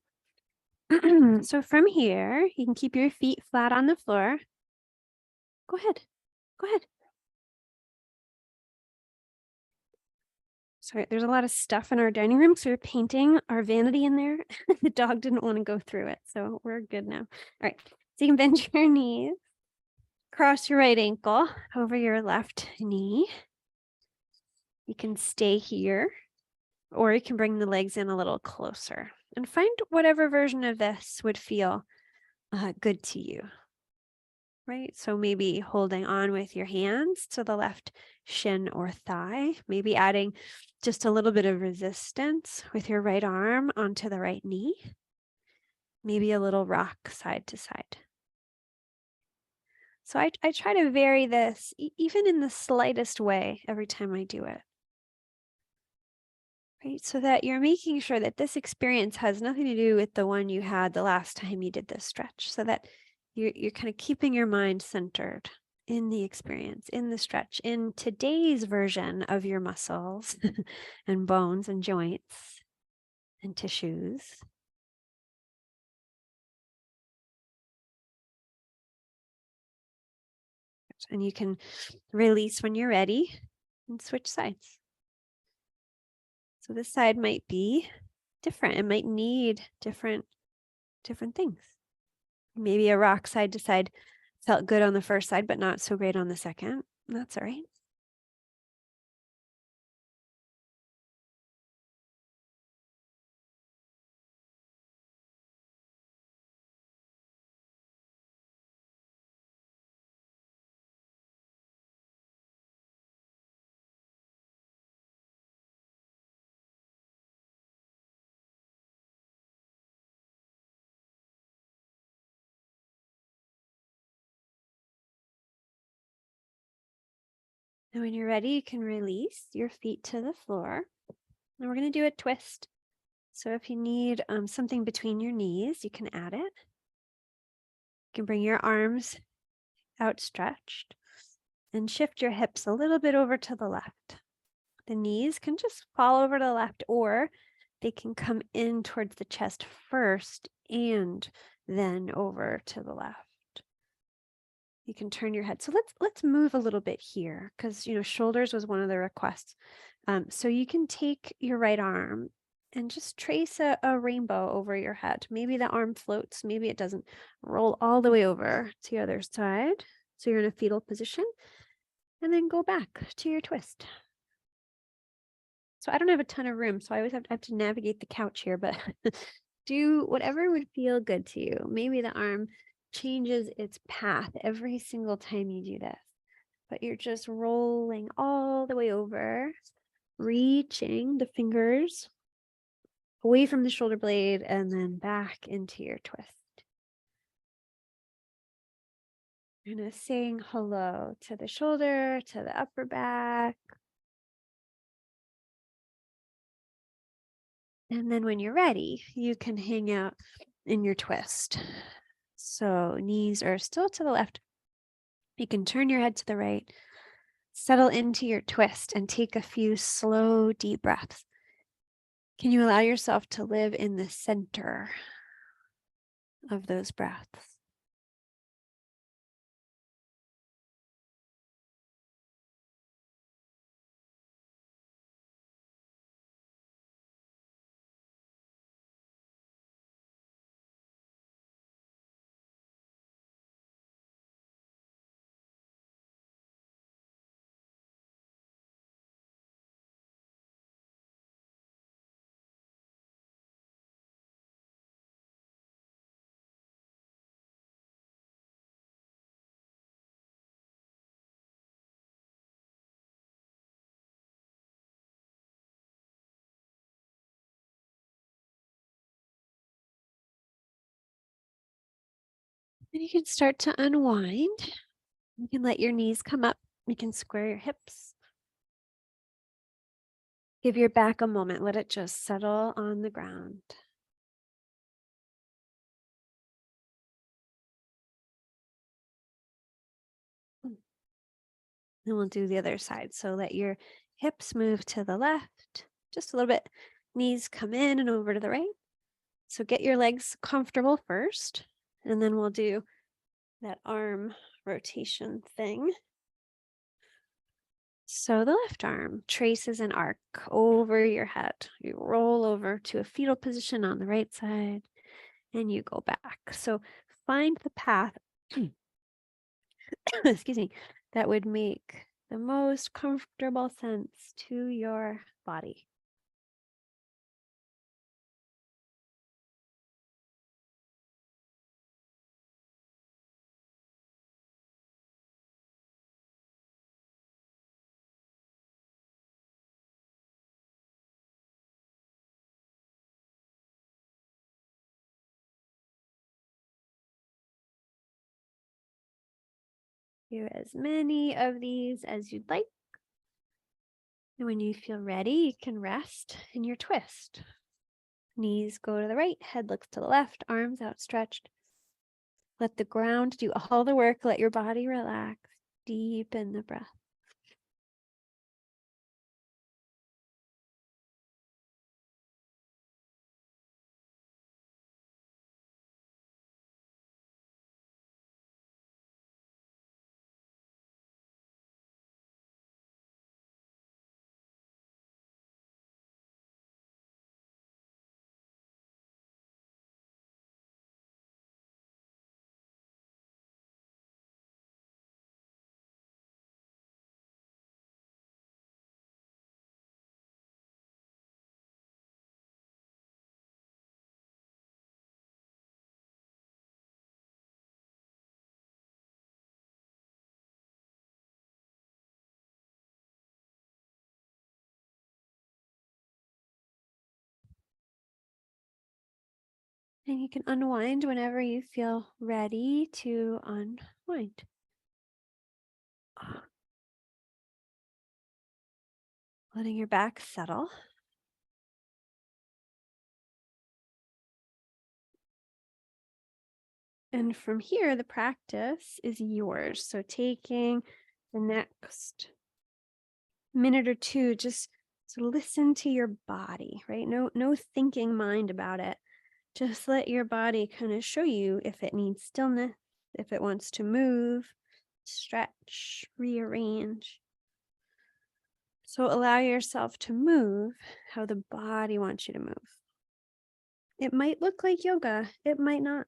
[SPEAKER 1] on. So from here, you can keep your feet flat on the floor. Go ahead. Go ahead. Sorry, there's a lot of stuff in our dining room, so we're painting our vanity in there. The dog didn't want to go through it, so we're good now. All right, so you can bend your knees, cross your right ankle over your left knee. You can stay here, or you can bring the legs in a little closer and find whatever version of this would feel good to you. Right? So maybe holding on with your hands to the left shin or thigh, maybe adding just a little bit of resistance with your right arm onto the right knee, maybe a little rock side to side. So I try to vary this even in the slightest way every time I do it. Right? So that you're making sure that this experience has nothing to do with the one you had the last time you did this stretch, so that you're kind of keeping your mind centered in the experience, in the stretch, in today's version of your muscles and bones and joints and tissues. And you can release when you're ready and switch sides. So this side might be different. It might need different things. Maybe a rock side to side felt good on the first side, but not so great on the second. That's all right. And when you're ready, you can release your feet to the floor. And we're going to do a twist. So if you need something between your knees, you can add it. You can bring your arms outstretched and shift your hips a little bit over to the left. The knees can just fall over to the left, or they can come in towards the chest first and then over to the left. You can turn your head. So let's move a little bit here, because shoulders was one of the requests. So you can take your right arm and just trace a rainbow over your head. Maybe the arm floats, maybe it doesn't. Roll all the way over to the other side. So you're in a fetal position, and then go back to your twist. So I don't have a ton of room, so I always have to navigate the couch here, but do whatever would feel good to you. Maybe the arm changes its path every single time you do this, but you're just rolling all the way over, reaching the fingers away from the shoulder blade and then back into your twist. You're saying hello to the shoulder, to the upper back. And then when you're ready, you can hang out in your twist. So knees are still to the left. You can turn your head to the right, settle into your twist, and take a few slow, deep breaths. Can you allow yourself to live in the center of those breaths? And you can start to unwind. You can let your knees come up. You can square your hips. Give your back a moment. Let it just settle on the ground. And we'll do the other side. So let your hips move to the left, just a little bit. Knees come in and over to the right. So get your legs comfortable first, and then we'll do that arm rotation thing. So the left arm traces an arc over your head. You roll over to a fetal position on the right side, and you go back. So find the path, excuse me, that would make the most comfortable sense to your body. Do as many of these as you'd like. And when you feel ready, you can rest in your twist. Knees go to the right, head looks to the left, arms outstretched. Let the ground do all the work. Let your body relax. Deepen the breath. And you can unwind whenever you feel ready to unwind. letting your back settle. And from here, the practice is yours. So taking the next minute or two, just to listen to your body, right? No thinking mind about it. Just let your body kind of show you if it needs stillness, if it wants to move, stretch, rearrange. So allow yourself to move how the body wants you to move. It might look like yoga, it might not.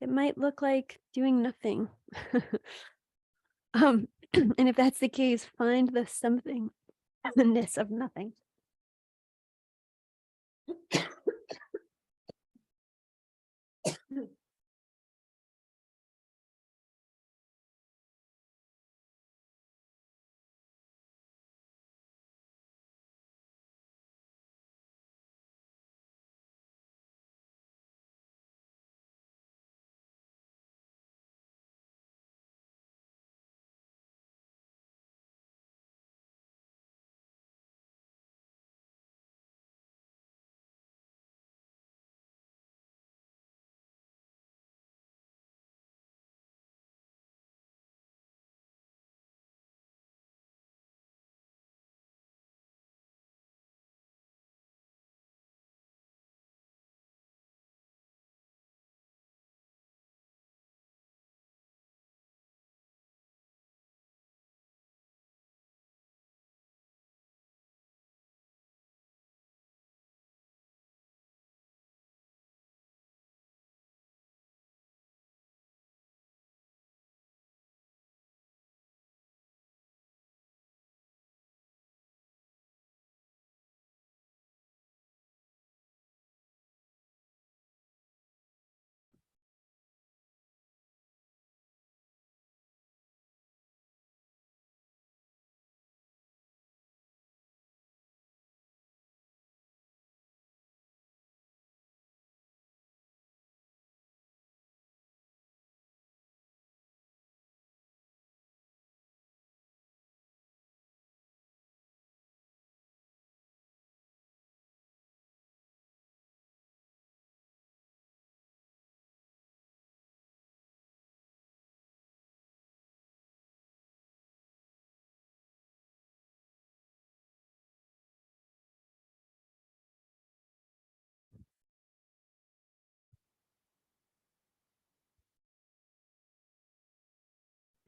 [SPEAKER 1] It might look like doing nothing. um, and if that's the case, find the somethingness of nothing.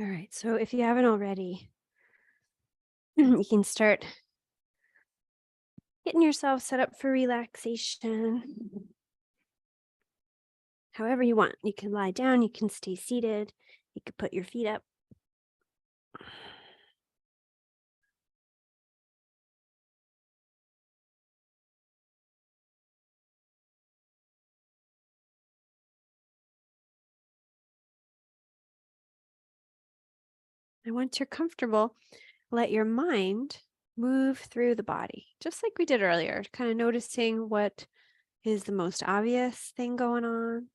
[SPEAKER 1] All right. So if you haven't already, you can start getting yourself set up for relaxation. However you want. You can lie down, you can stay seated, you could put your feet up. And once you're comfortable, let your mind move through the body, just like we did earlier, kind of noticing what is the most obvious thing going on.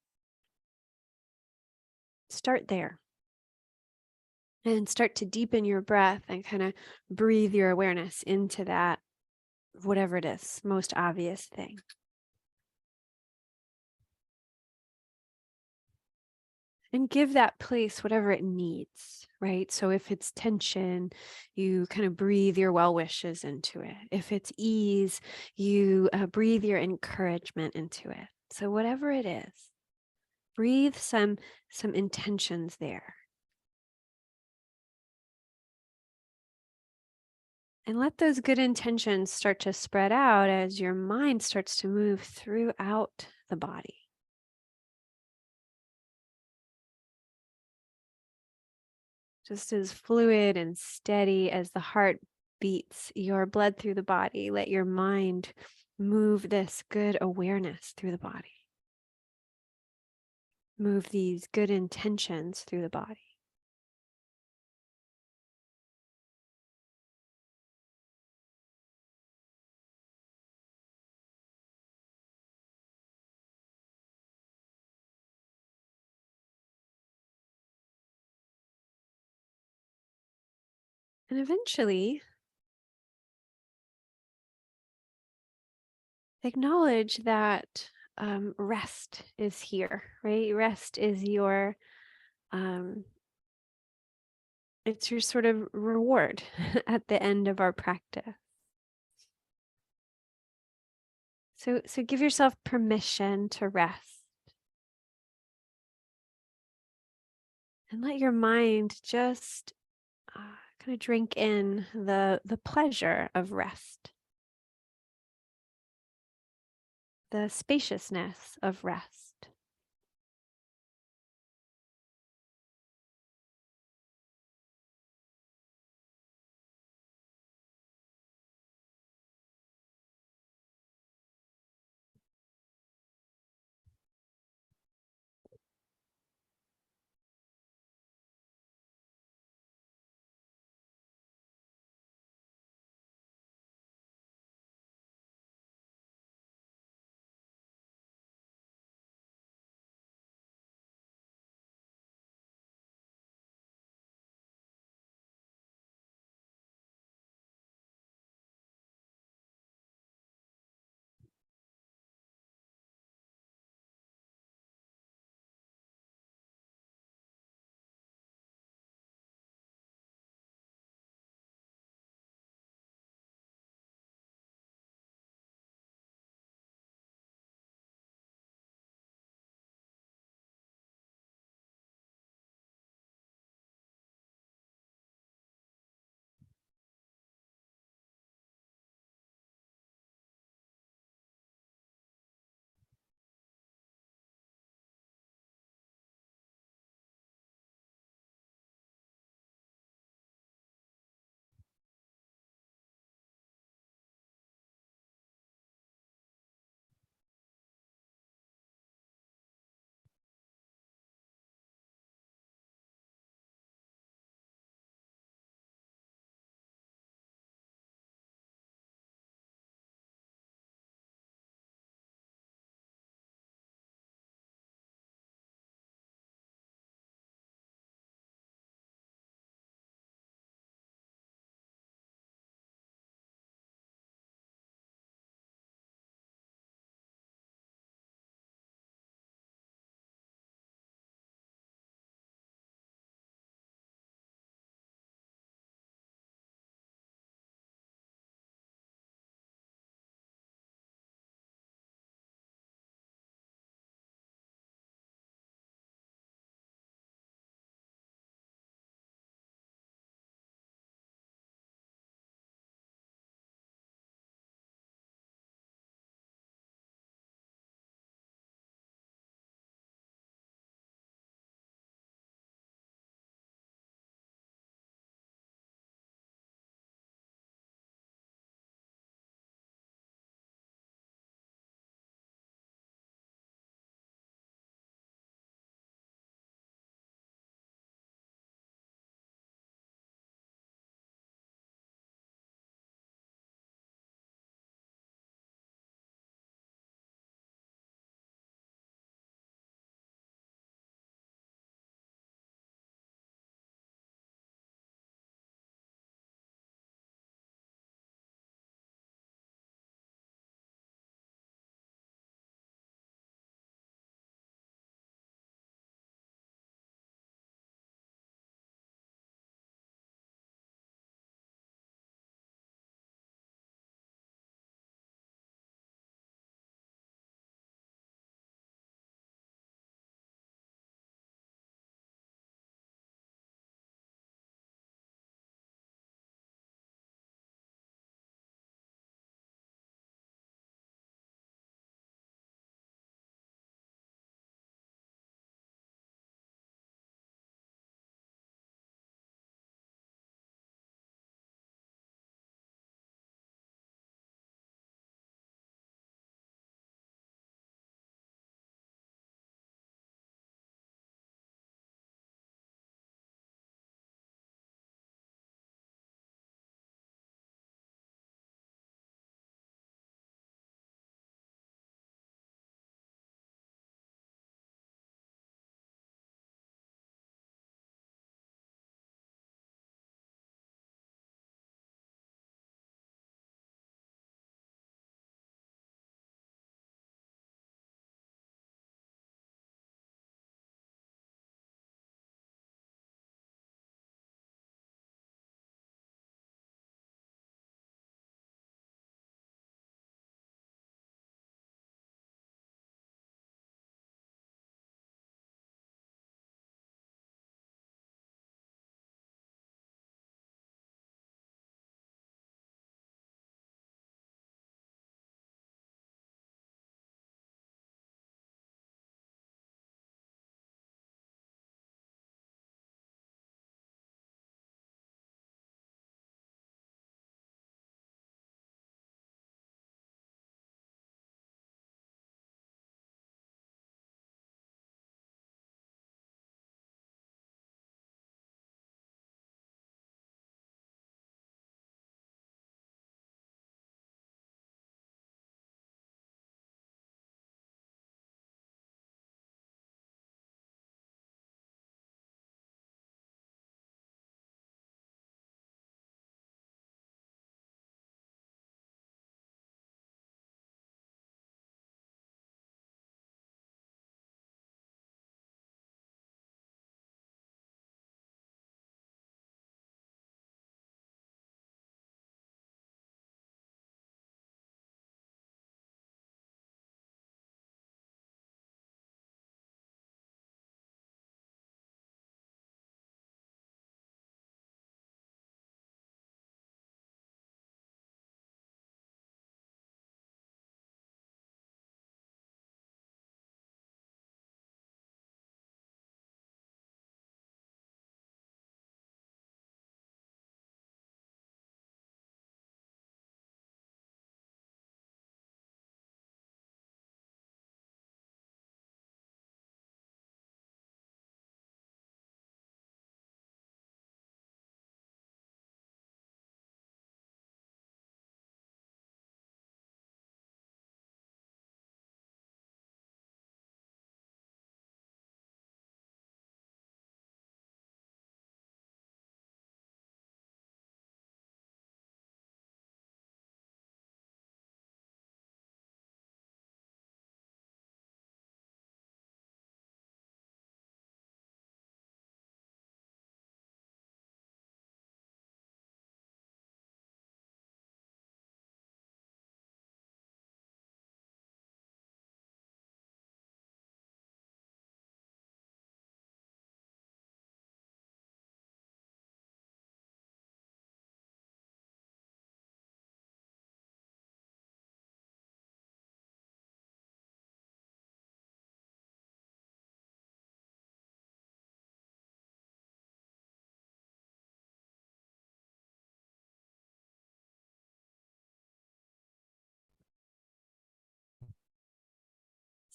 [SPEAKER 1] Start there and start to deepen your breath and kind of breathe your awareness into that, whatever it is, most obvious thing. And give that place whatever it needs, right? So if it's tension, you kind of breathe your well wishes into it. If it's ease, you breathe your encouragement into it. So whatever it is, breathe some intentions there. And let those good intentions start to spread out as your mind starts to move throughout the body. Just as fluid and steady as the heart beats your blood through the body, let your mind move this good awareness through the body. Move these good intentions through the body. And eventually, Acknowledge that rest is here, right? Rest is um, it's your sort of reward at the end of our practice. So give yourself permission to rest and let your mind just kind of drink in the pleasure of rest, the spaciousness of rest.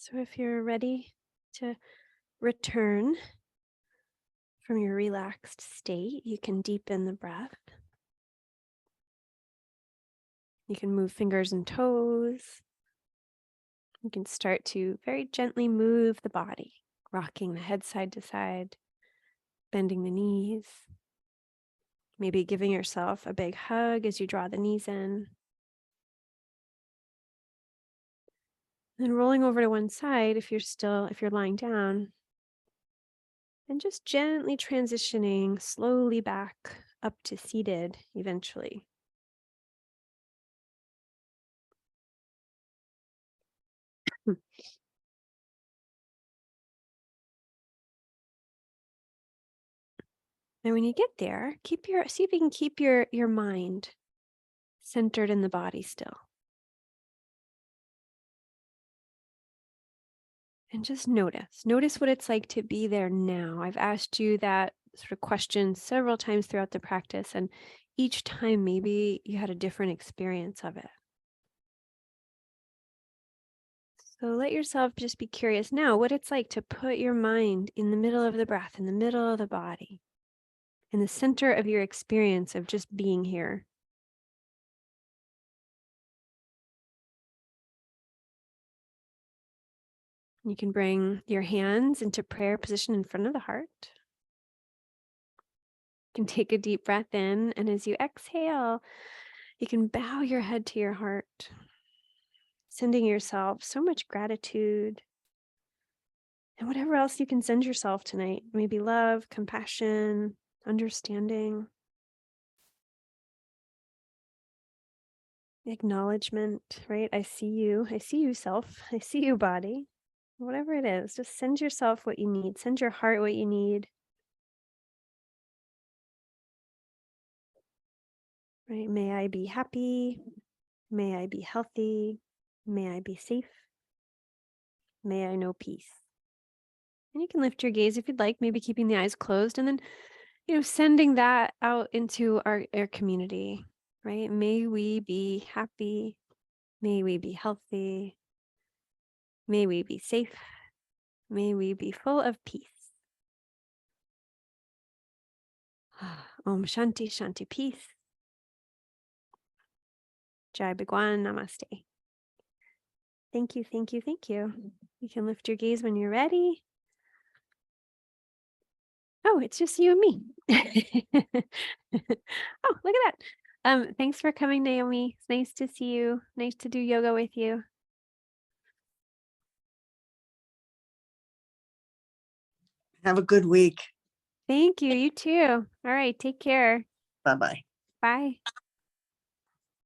[SPEAKER 1] So if you're ready to return from your relaxed state, you can deepen the breath. You can move fingers and toes. You can start to very gently move the body, rocking the head side to side, bending the knees, maybe giving yourself a big hug as you draw the knees in. Then rolling over to one side if you're lying down, and just gently transitioning slowly back up to seated eventually. Hmm. And when you get there, see if you can keep your mind centered in the body still. And just notice what it's like to be there now. I've asked you that sort of question several times throughout the practice, and each time maybe you had a different experience of it. So let yourself just be curious now what it's like to put your mind in the middle of the breath, in the middle of the body, in the center of your experience of just being here. You can bring your hands into prayer position in front of the heart. You can take a deep breath in, and as you exhale, you can bow your head to your heart, sending yourself so much gratitude and whatever else you can send yourself tonight. Maybe love, compassion, understanding, acknowledgement, right? I see you. I see you, self. I see you, body. Whatever it is, just send yourself what you need. Send your heart what you need, right? May I be happy. May I be healthy. May I be safe. May I know peace. And you can lift your gaze if you'd like, maybe keeping the eyes closed, and then, sending that out into our community, right? May we be happy. May we be healthy. May we be safe. May we be full of peace. Om Shanti Shanti Peace. Jai Bhagwan Namaste. Thank you, thank you, thank you. You can lift your gaze when you're ready. Oh, it's just you and me. Oh, look at that. Thanks for coming, Naomi. It's nice to see you. Nice to do yoga with you.
[SPEAKER 2] Have a good week.
[SPEAKER 1] Thank you. You too. All right. Take care.
[SPEAKER 2] Bye-bye.
[SPEAKER 1] Bye.